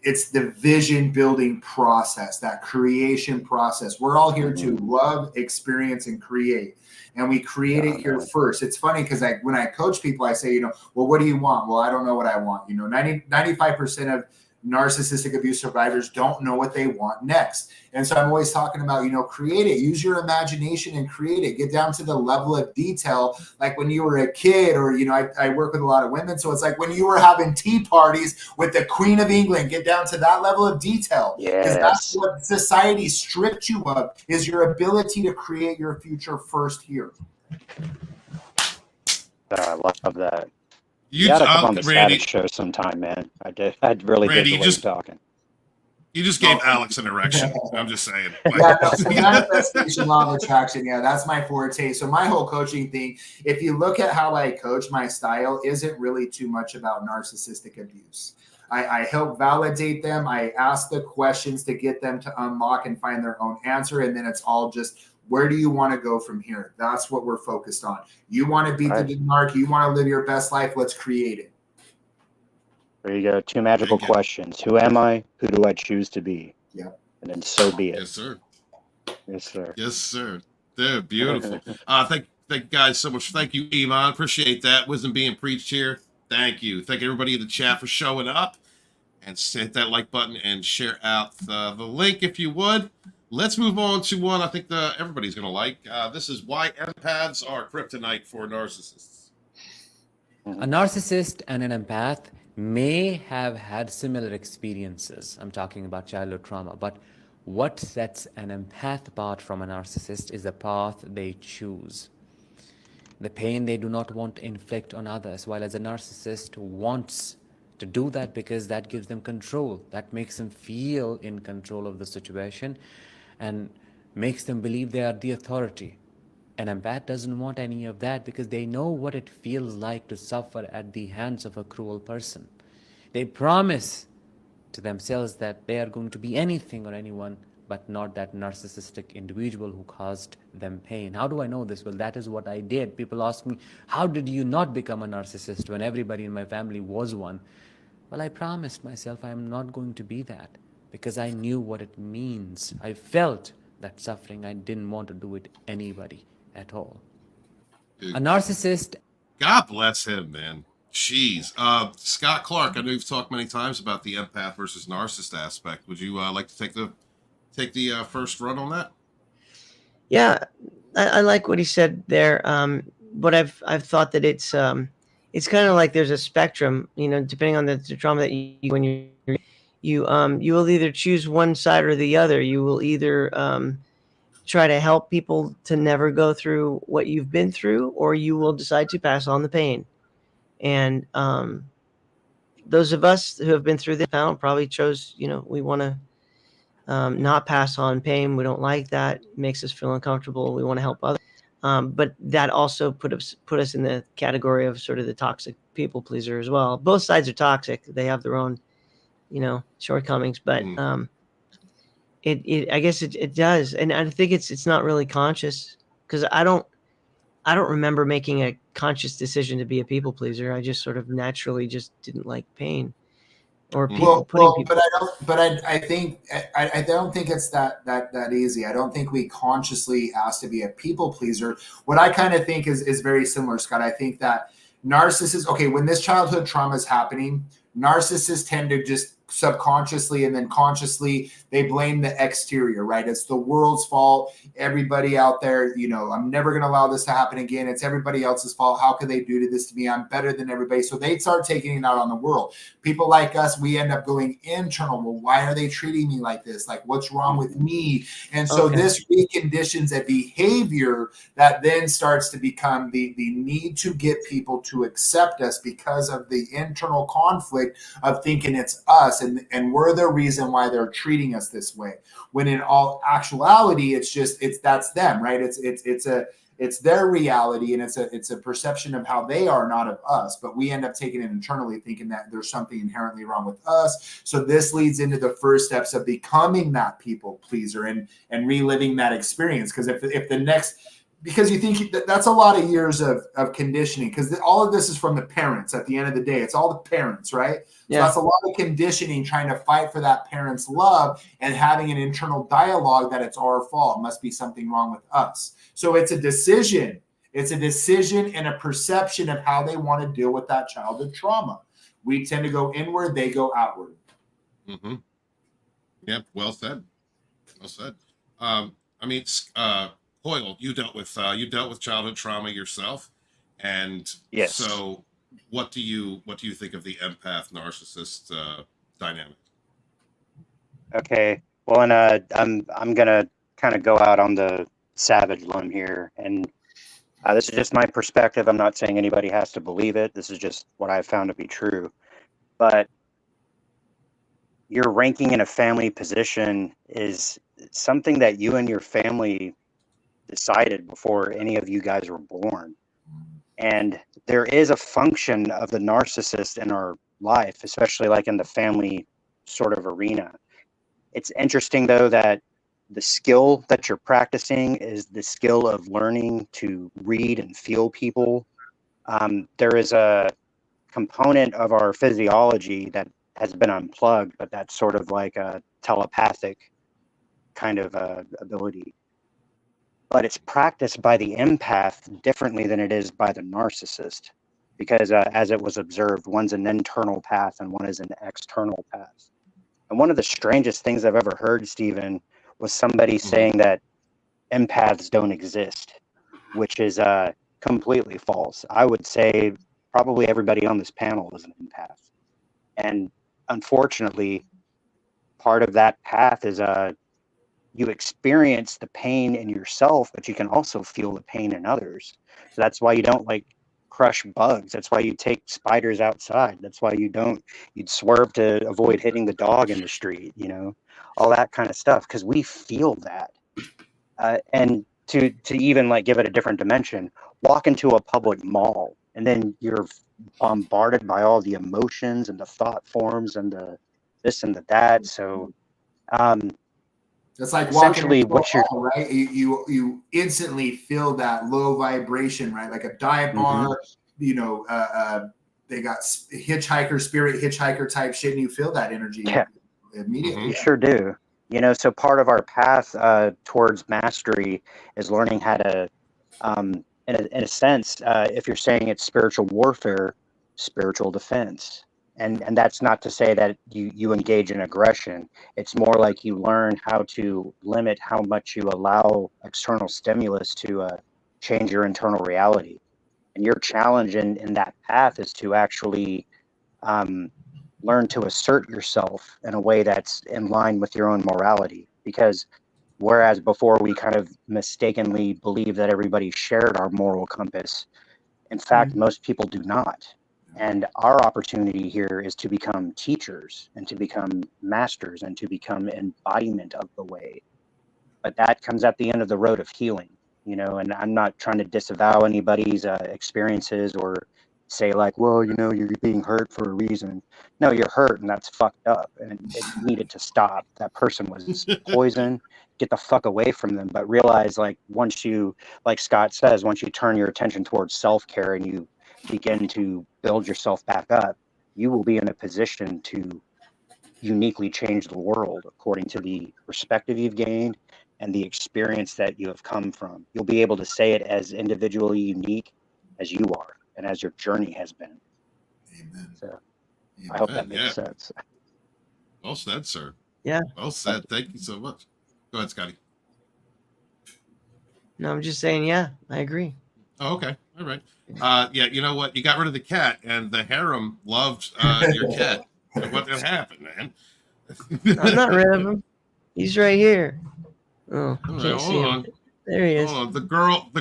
it's the vision building process, that creation process. We're all here to love, experience, and create. And we create it here first. It's funny because when I coach people, I say, well, what do you want? Well, I don't know what I want. 95% of narcissistic abuse survivors don't know what they want next. And so I'm always talking about, create it, use your imagination and create it, get down to the level of detail. Like when you were a kid, or, I work with a lot of women. So it's like when you were having tea parties with the Queen of England, get down to that level of detail. Because that's what society stripped you of, is your ability to create your future first here. I love that. You gotta come on the Randy, Status show sometime, man. I'd really Randy, dig the way you're talking. You just gave Alex an erection. I'm just saying. Manifestation, law of attraction. Yeah, that's my forte. So my whole coaching thing, if you look at how I coach, my style isn't really too much about narcissistic abuse. I help validate them. I ask the questions to get them to unlock and find their own answer. And then it's all just, where do you want to go from here? That's what we're focused on. You want to beat the narc. You want to live your best life. Let's create it. There you go. 2 magical questions. Who am I? Who do I choose to be? Yeah. And then so be it. Yes, sir. Yes, sir. Yes, sir. They're beautiful. Thank you guys so much. Thank you, Iman. Appreciate that. Wisdom being preached here. Thank you. Thank everybody in the chat for showing up. And hit that like button and share out the link if you would. Let's move on to one I think everybody's going to like. This is why empaths are kryptonite for narcissists. A narcissist and an empath may have had similar experiences. I'm talking about childhood trauma. But what sets an empath apart from a narcissist is the path they choose. The pain they do not want to inflict on others, while as a narcissist wants to do that because that gives them control. That makes them feel in control of the situation and makes them believe they are the authority. An empath doesn't want any of that because they know what it feels like to suffer at the hands of a cruel person. They promise to themselves that they are going to be anything or anyone but not that narcissistic individual who caused them pain. How do I know this? Well, that is what I did. People ask me, how did you not become a narcissist when everybody in my family was one? Well, I promised myself I am not going to be that because I knew what it means. I felt that suffering. I didn't want to do it to anybody at all. Dude. A narcissist. God bless him, man. Jeez. Scott Clark, I know you've talked many times about the empath versus narcissist aspect. Would you like to take the first run on that? Yeah, I like what he said there. But I've thought that it's kind of like there's a spectrum, depending on the trauma that you will either choose one side or the other. You will either try to help people to never go through what you've been through, or you will decide to pass on the pain. And those of us who have been through this panel probably chose, we want to not pass on pain. We don't like that. It makes us feel uncomfortable. We want to help others. But that also put us in the category of sort of the toxic people pleaser as well. Both sides are toxic. They have their own, shortcomings. But I guess it does, and I think it's not really conscious because I don't remember making a conscious decision to be a people pleaser. I just sort of naturally just didn't like pain or people putting people. But I don't think it's that easy. I don't think we consciously ask to be a people pleaser. What I kind of think is very similar, Scott. I think that narcissists, when this childhood trauma is happening, narcissists tend to just subconsciously and then consciously they blame the exterior, right? It's the world's fault. Everybody out there, you know, I'm never going to allow this to happen again. It's everybody else's fault. How could they do this to me? I'm better than everybody. So they start taking it out on the world. People like us, we end up going internal. Well, why are they treating me like this? Like, what's wrong with me? And so this reconditions a behavior that then starts to become the need to get people to accept us because of the internal conflict of thinking it's us and we're the reason why they're treating us this way, when in all actuality that's them, right? It's their reality, and it's a perception of how they are, not of us, but we end up taking it internally thinking that there's something inherently wrong with us. So this leads into the first steps of becoming that people pleaser and reliving that experience. Because if the next, because you think that's a lot of years of conditioning, because all of this is from the parents. At the end of the day, it's all the parents, right? So that's a lot of conditioning, trying to fight for that parent's love and having an internal dialogue that it's our fault. Must be something wrong with us. So it's a decision. It's a decision and a perception of how they want to deal with that childhood trauma. We tend to go inward, they go outward. Mm-hmm. Yep. Well said. Well said. Hoyle, you dealt with childhood trauma yourself, and yes. So what do you think of the empath narcissist dynamic? Okay, well, and I'm gonna kind of go out on the savage limb here, and this is just my perspective. I'm not saying anybody has to believe it. This is just what I've found to be true. But your ranking in a family position is something that you and your family decided before any of you guys were born. And there is a function of the narcissist in our life, especially like in the family sort of arena. It's interesting, though, that the skill that you're practicing is the skill of learning to read and feel people. There is a component of our physiology that has been unplugged, but that's sort of like a telepathic kind of ability. But it's practiced by the empath differently than it is by the narcissist, because as it was observed, one's an internal path and one is an external path. And one of the strangest things I've ever heard, Stephen, was somebody saying that empaths don't exist, which is completely false. I would say probably everybody on this panel is an empath. And unfortunately, part of that path is you experience the pain in yourself, but you can also feel the pain in others. So that's why you don't like crush bugs. That's why you take spiders outside. That's why you'd swerve to avoid hitting the dog in the street, you know, all that kind of stuff. Cause we feel that. And to even like give it a different dimension, walk into a public mall and then you're bombarded by all the emotions and the thought forms and the this and the that. So, it's like essentially walking into a mall, right? You instantly feel that low vibration, right? Like a dive bar, you know, they got spirit hitchhiker type shit, and you feel that energy immediately. You sure do. You know, so part of our path towards mastery is learning how to, in a sense, if you're saying it's spiritual warfare, spiritual defense. And that's not to say that you engage in aggression. It's more like you learn how to limit how much you allow external stimulus to change your internal reality. And your challenge in that path is to actually learn to assert yourself in a way that's in line with your own morality. Because whereas before we kind of mistakenly believed that everybody shared our moral compass, in fact, most people do not. And our opportunity here is to become teachers and to become masters and to become embodiment of the way. But that comes at the end of the road of healing, you know, and I'm not trying to disavow anybody's experiences or say like, well, you know, you're being hurt for a reason. No, you're hurt and that's fucked up and it needed to stop. That person was poison. Get the fuck away from them. But realize like once you, like Scott says, once you turn your attention towards self-care and you begin to build yourself back up, you will be in a position to uniquely change the world according to the perspective you've gained and the experience that you have come from. You'll be able to say it as individually unique as you are and as your journey has been. Amen. So I hope that makes sense. Well said, sir. Yeah. Well said. Thank you so much. Go ahead, Scotty. No, I'm just saying, yeah, I agree. Oh, okay. All right. Yeah, you know what? You got rid of the cat, and the harem loved your cat. What happened, man? I'm not rid of him. He's right here. Oh, All right, can't see hold him. on. There he is. Hold on. The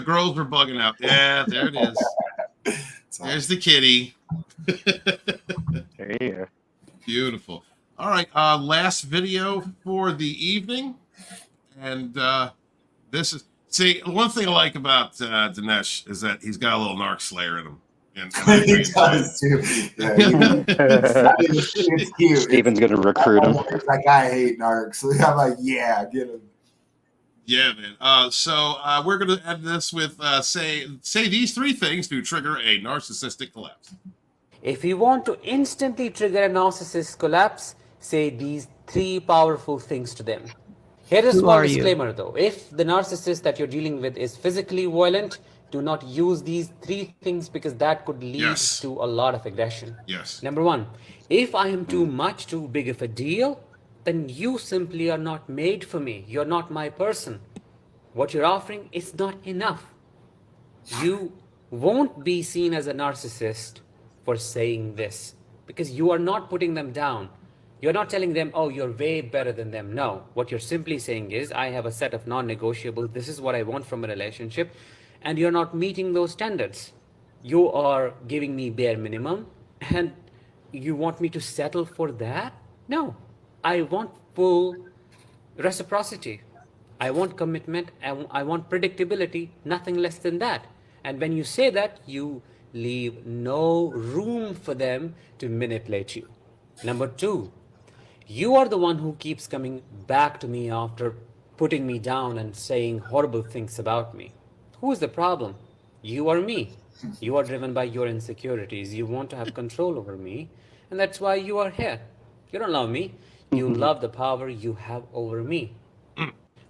girls were bugging out. Yeah, there it is. There's the kitty. There you go. Beautiful. All right. Last video for the evening, and this is one thing I like about Dinesh is that he's got a little narc slayer in him. And He does too. Yeah, it's cute. Steven's gonna recruit him. It's like, I hate narcs. I'm like, yeah, get him. Yeah, man. So we're going to end this with say these 3 things to trigger a narcissistic collapse. If you want to instantly trigger a narcissist collapse, say these 3 powerful things to them. Here is Who one are you? disclaimer though. If the narcissist that you're dealing with is physically violent, do not use these 3 things because that could lead Yes. to a lot of aggression. Yes. Number 1, if I am too big of a deal, then you simply are not made for me. You're not my person. What you're offering is not enough. You won't be seen as a narcissist for saying this because you are not putting them down. You're not telling them, oh, you're way better than them. No, what you're simply saying is, I have a set of non-negotiables. This is what I want from a relationship. And you're not meeting those standards. You are giving me bare minimum and you want me to settle for that? No, I want full reciprocity. I want commitment, I want predictability, nothing less than that. And when you say that, you leave no room for them to manipulate you. Number 2, you are the one who keeps coming back to me after putting me down and saying horrible things about me. Who is the problem? You or me? You are driven by your insecurities. You want to have control over me, and that's why you are here. You don't love me. You love the power you have over me.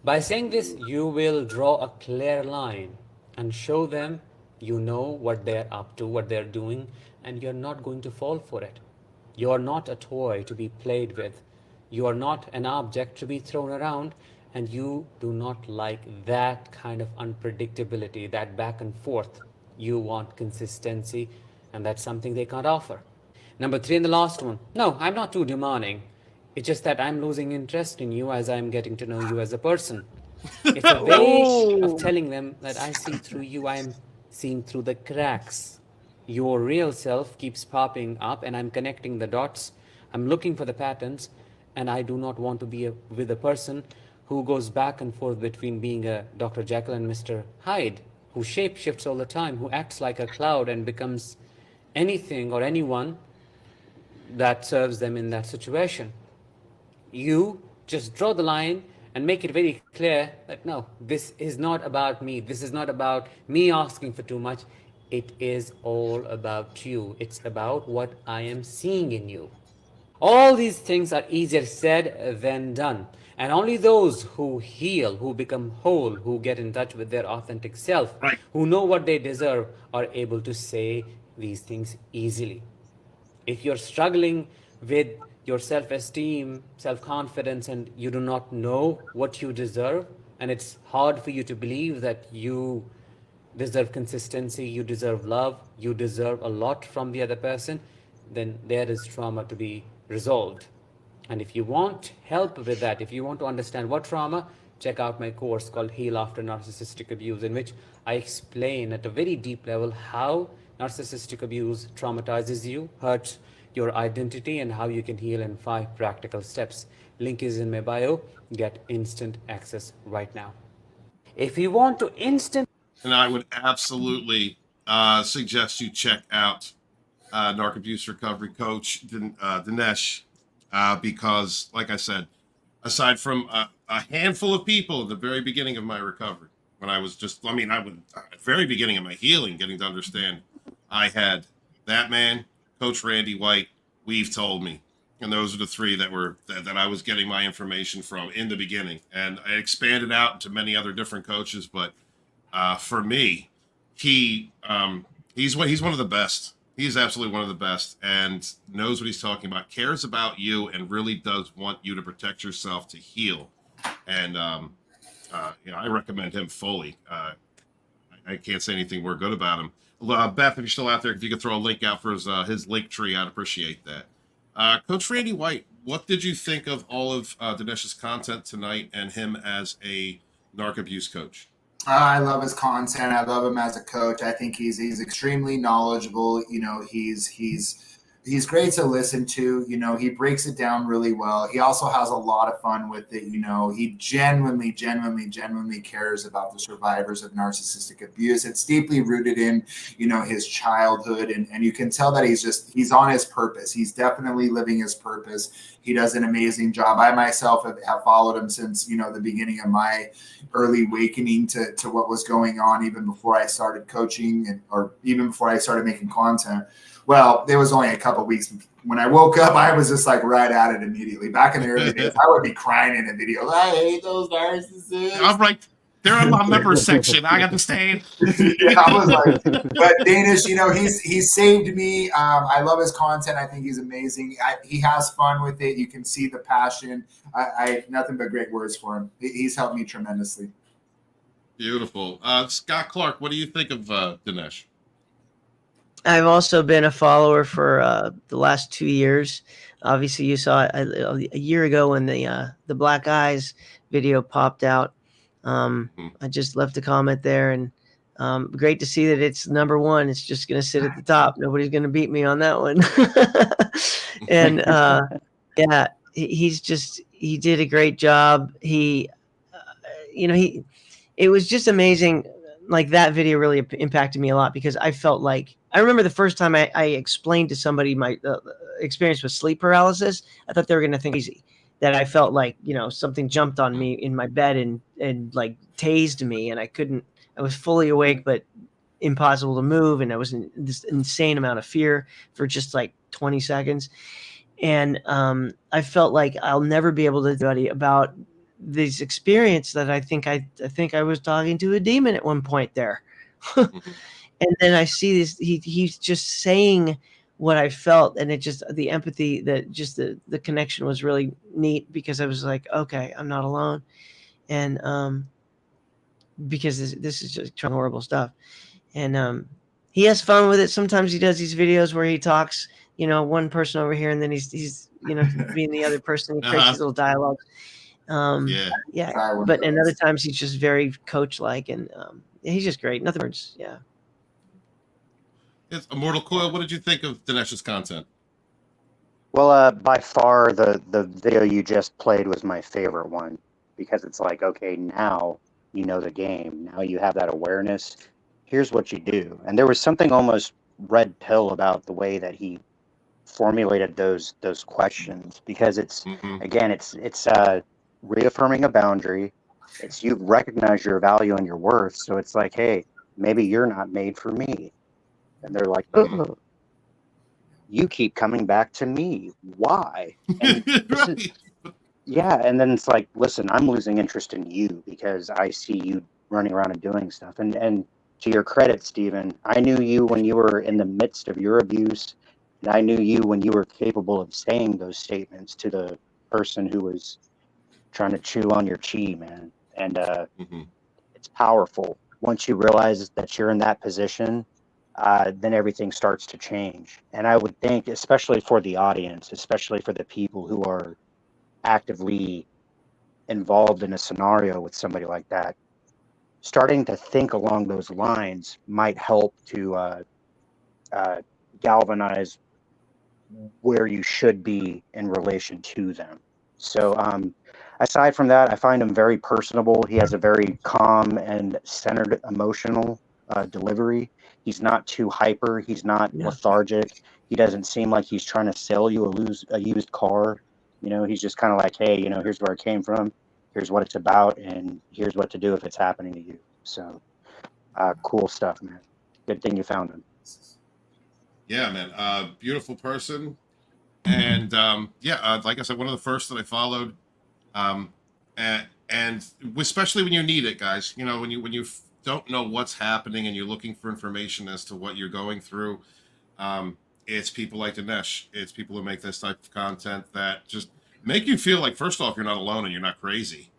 By saying this, you will draw a clear line and show them you know what they're up to, what they're doing, and you're not going to fall for it. You are not a toy to be played with. You are not an object to be thrown around, and you do not like that kind of unpredictability, that back and forth. You want consistency, and that's something they can't offer. Number 3 and the last one. No, I'm not too demanding. It's just that I'm losing interest in you as I'm getting to know you as a person. It's a way of telling them that I see through you. I am seeing through the cracks. Your real self keeps popping up and I'm connecting the dots. I'm looking for the patterns, and I do not want to be with a person who goes back and forth between being a Dr. Jekyll and Mr. Hyde, who shapeshifts all the time, who acts like a cloud and becomes anything or anyone that serves them in that situation. You just draw the line and make it very clear that no, this is not about me. This is not about me asking for too much. It is all about you. It's about what I am seeing in you. All these things are easier said than done. And only those who heal, who become whole, who get in touch with their authentic self, Right. who know what they deserve, are able to say these things easily. If you're struggling with your self-esteem, self-confidence, and you do not know what you deserve, and it's hard for you to believe that you deserve consistency, you deserve love, you deserve a lot from the other person, then there is trauma to be resolved. And if you want help with that, if you want to understand what trauma, check out my course called Heal After Narcissistic Abuse, in which I explain at a very deep level how narcissistic abuse traumatizes you, hurts your identity, and how you can heal in 5 practical steps. Link is in my bio. Get instant access right now. If you want to instant... And I would absolutely suggest you check out Narc Abuse Recovery Coach Dinesh, because, like I said, aside from a handful of people at the very beginning of my recovery, when I was just, at the very beginning of my healing, getting to understand, I had that man, Coach Randy White, We've Told Me. And those are the 3 that I was getting my information from in the beginning. And I expanded out into many other different coaches, but for me, he's one of the best. He's absolutely one of the best and knows what he's talking about, cares about you, and really does want you to protect yourself to heal. And I recommend him fully. I can't say anything more good about him. Beth, if you're still out there, if you could throw a link out for his link tree, I'd appreciate that. Coach Randy White, what did you think of all of Dinesh's content tonight and him as a narc abuse coach? I love his content. I love him as a coach. I think he's extremely knowledgeable. He's great to listen to. He breaks it down really well. He also has a lot of fun with it. He genuinely cares about the survivors of narcissistic abuse. It's deeply rooted in, his childhood. And you can tell that he's on his purpose. He's definitely living his purpose. He does an amazing job. I myself have followed him since, the beginning of my early awakening to what was going on, even before I started coaching or even before I started making content. Well, there was only a couple of weeks. When I woke up, I was just like right at it immediately. Back in the early days, I would be crying in a video. I hate those narcissists. I'm right. They're in my members section. I understand. Yeah, I was like, but Danish, he's saved me. I love his content. I think he's amazing. He has fun with it. You can see the passion. I nothing but great words for him. He's helped me tremendously. Beautiful. Scott Clark, what do you think of Dinesh? I've also been a follower for the last 2 years. Obviously, you saw it a year ago when the Black Eyes video popped out. I just left a comment there, and great to see that it's #1. It's just going to sit at the top. Nobody's going to beat me on that one. And yeah, he did a great job. It was just amazing. Like, that video really impacted me a lot, because I felt like, I remember the first time I explained to somebody my experience with sleep paralysis. I thought they were going to think easy, that I felt like, something jumped on me in my bed and like tased me, and I was fully awake, but impossible to move. And I was in this insane amount of fear for just like 20 seconds. And I felt like I'll never be able to study about this experience, that I think I was talking to a demon at one point there. And then I see this, he's just saying what I felt, and it just, the empathy, that just the connection was really neat, because I was like, okay, I'm not alone. And because this is just horrible stuff. And he has fun with it. Sometimes he does these videos where he talks, one person over here, and then he's being the other person. He creates these little dialogues. Yeah. But and other times he's just very coach-like, and he's just great. Nothing words. Yeah. It's Immortal Coil. What did you think of Dinesh's content? Well, by far the video you just played was my favorite one, because it's like, okay, now you know the game. Now you have that awareness. Here's what you do. And there was something almost red pill about the way that he formulated those questions, because it's again, it's reaffirming a boundary. It's, you recognize your value and your worth. So it's like, hey, maybe you're not made for me. And they're like, oh, you keep coming back to me. Why? And Right. yeah. And then it's like, listen, I'm losing interest in you because I see you running around and doing stuff. And to your credit, Stephen, I knew you when you were in the midst of your abuse. And I knew you when you were capable of saying those statements to the person who was trying to chew on your chi, man. And it's powerful. Once you realize that you're in that position, then everything starts to change. And I would think, especially for the audience, especially for the people who are actively involved in a scenario with somebody like that, starting to think along those lines might help to galvanize where you should be in relation to them. So aside from that, I find him very personable. He has a very calm and centered emotional delivery. He's not too hyper. He's not lethargic. He doesn't seem like he's trying to sell you a used car. He's just kind of like, hey, here's where it came from. Here's what it's about. And here's what to do if it's happening to you. So cool stuff, man. Good thing you found him. Yeah, man. Beautiful person. And like I said, one of the first that I followed. And especially when you need it, guys, when you don't know what's happening and you're looking for information as to what you're going through, It's people like Dinesh. It's people who make this type of content that just make you feel like, first off, you're not alone and you're not crazy.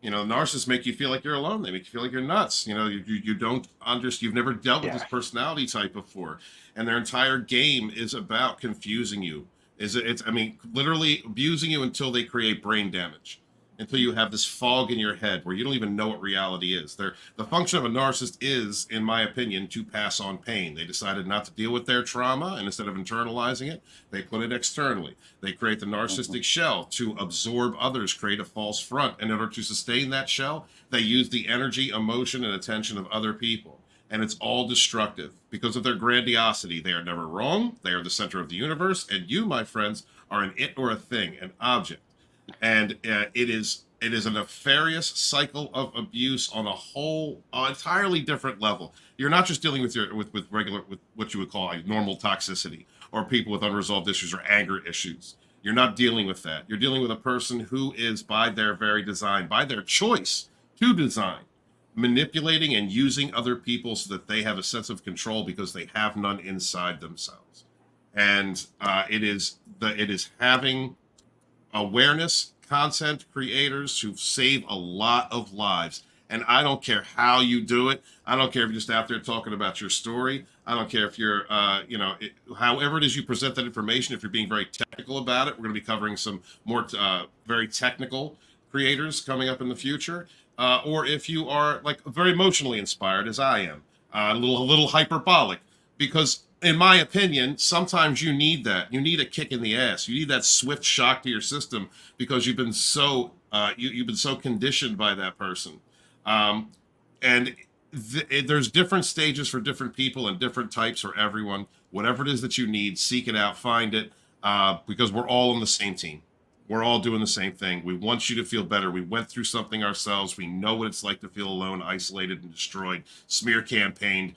You know, narcissists make you feel like you're alone. They make you feel like you're nuts. You know, you don't understand. You've never dealt with this personality type before, and their entire game is about confusing you. I mean, literally abusing you until they create brain damage, until you have this fog in your head where you don't even know what reality is. The function of a narcissist is, in my opinion, to pass on pain. They decided not to deal with their trauma, and instead of internalizing it, they put it externally. They create the narcissistic shell to absorb others, create a false front. And in order to sustain that shell, they use the energy, emotion, and attention of other people. And it's all destructive. Because of their grandiosity, they are never wrong. They are the center of the universe. And you, my friends, are an it or a thing, an object. And it is a nefarious cycle of abuse on a whole entirely different level. You're not just dealing with with what you would call a normal toxicity or people with unresolved issues or anger issues. You're not dealing with that. You're dealing with a person who is, by their very design, by their choice to design, manipulating and using other people so that they have a sense of control because they have none inside themselves. And it is having awareness content creators who save a lot of lives. And I don't care how you do it. I don't care if you're just out there talking about your story. I don't care if you're, however it is you present that information, if you're being very technical about it. We're going to be covering some more very technical creators coming up in the future. Or if you are like very emotionally inspired, as I am, a little hyperbolic, because in my opinion, sometimes you need that. You need a kick in the ass. You need that swift shock to your system because you've been so you've been so conditioned by that person. And there's different stages for different people and different types for everyone. Whatever it is that you need, seek it out, find it, because we're all on the same team. We're all doing the same thing. We want you to feel better. We went through something ourselves. We know what it's like to feel alone, isolated, and destroyed, smear campaigned.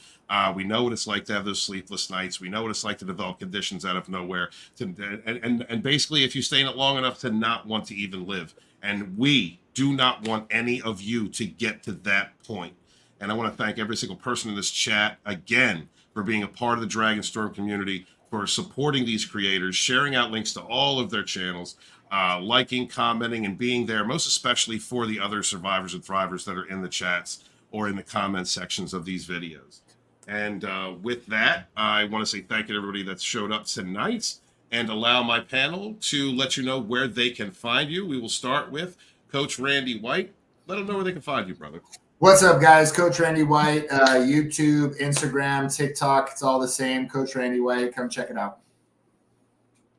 We know what it's like to have those sleepless nights. We know what it's like to develop conditions out of nowhere. And basically, if you stay in it long enough to not want to even live. And we do not want any of you to get to that point. And I want to thank every single person in this chat again for being a part of the Dragonstorm community, for supporting these creators, sharing out links to all of their channels, liking, commenting, and being there, most especially for the other survivors and thrivers that are in the chats or in the comment sections of these videos. And with that, I want to say thank you to everybody that's showed up tonight and allow my panel to let you know where they can find you. We will start with Coach Randy White. Let them know where they can find you, brother. What's up, guys? Coach Randy White, YouTube, Instagram, TikTok. It's all the same. Coach Randy White. Come check it out.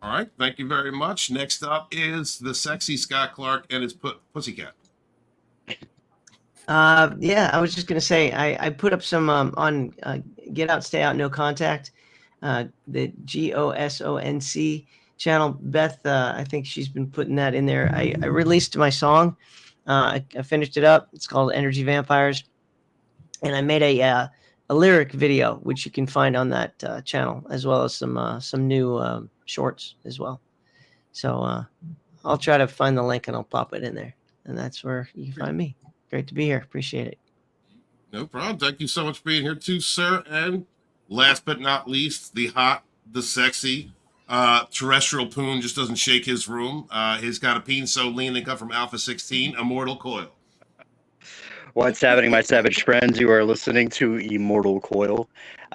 All right. Thank you very much. Next up is the sexy Scott Clark and his pussycat. Yeah, I was just going to say, I put up some on Get Out, Stay Out, No Contact, the GOSONC channel. Beth, I think she's been putting that in there. I released my song. I finished it up. It's called Energy Vampires. And I made a lyric video, which you can find on that channel, as well as some new shorts as well. So I'll try to find the link and I'll pop it in there. And that's where you can find me. Great to be here. Appreciate it. No problem. Thank you so much for being here too, sir. And last but not least, the hot, the sexy, terrestrial poon just doesn't shake his room. He's got a peen so lean they come from Alpha 16, Immortal Coil. What's happening, my savage friends? You are listening to Immortal Coil.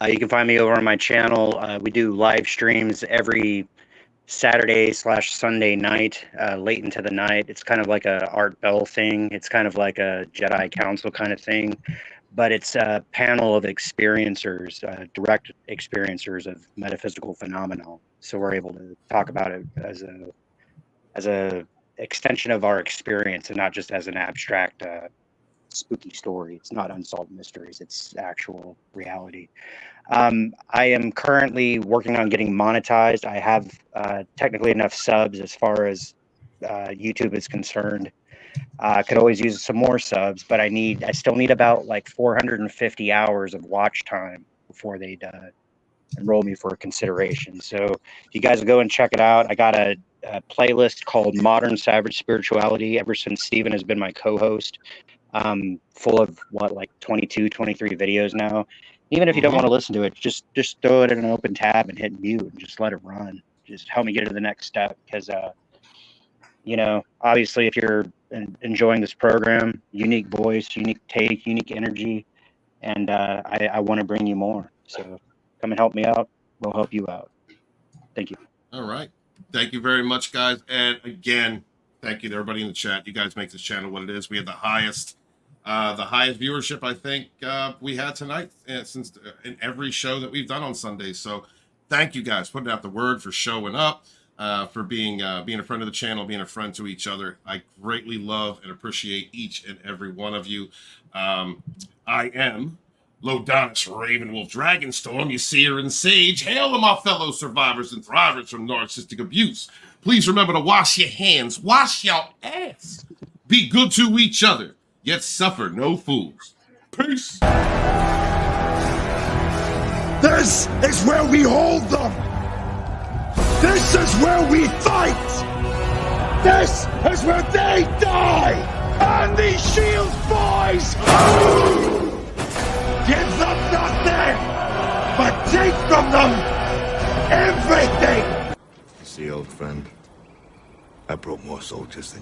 You can find me over on my channel. We do live streams every Saturday/Sunday night, late into the night. It's kind of like a Art Bell thing. It's kind of like a Jedi Council kind of thing, but it's a panel of experiencers, direct experiencers of metaphysical phenomena. So we're able to talk about it as a extension of our experience and not just as an abstract spooky story. It's not unsolved mysteries. It's actual reality. I am currently working on getting monetized. I have technically enough subs as far as YouTube is concerned. I could always use some more subs, but I still need about like 450 hours of watch time before they'd enroll me for consideration. So if you guys will go and check it out, I got a playlist called Modern Savage Spirituality ever since Steven has been my co-host. Full of like 22, 23 videos now. Even if you don't want to listen to it, just throw it in an open tab and hit mute and just let it run. Just help me get to the next step. Because, you know, obviously if you're enjoying this program, unique voice, unique take, unique energy, and I want to bring you more. So come and help me out. We'll help you out. Thank you. All right. Thank you very much, guys. And again, thank you to everybody in the chat. You guys make this channel what it is. We had the highest viewership I think we had tonight since in every show that we've done on Sundays. So thank you guys putting out the word, for showing up, for being a friend of the channel, being a friend to each other. I greatly love and appreciate each and every one of you. I am Lodonis, Ravenwolf, Dragonstorm, you seer and sage. Hail to my fellow survivors and thrivers from narcissistic abuse. Please remember to wash your hands, wash your ass. Be good to each other, yet suffer no fools. Peace. This is where we hold them. This is where we fight. This is where they die. And these shields, boys, give them nothing, but take from them everything. See, old friend, I brought more soldiers than you.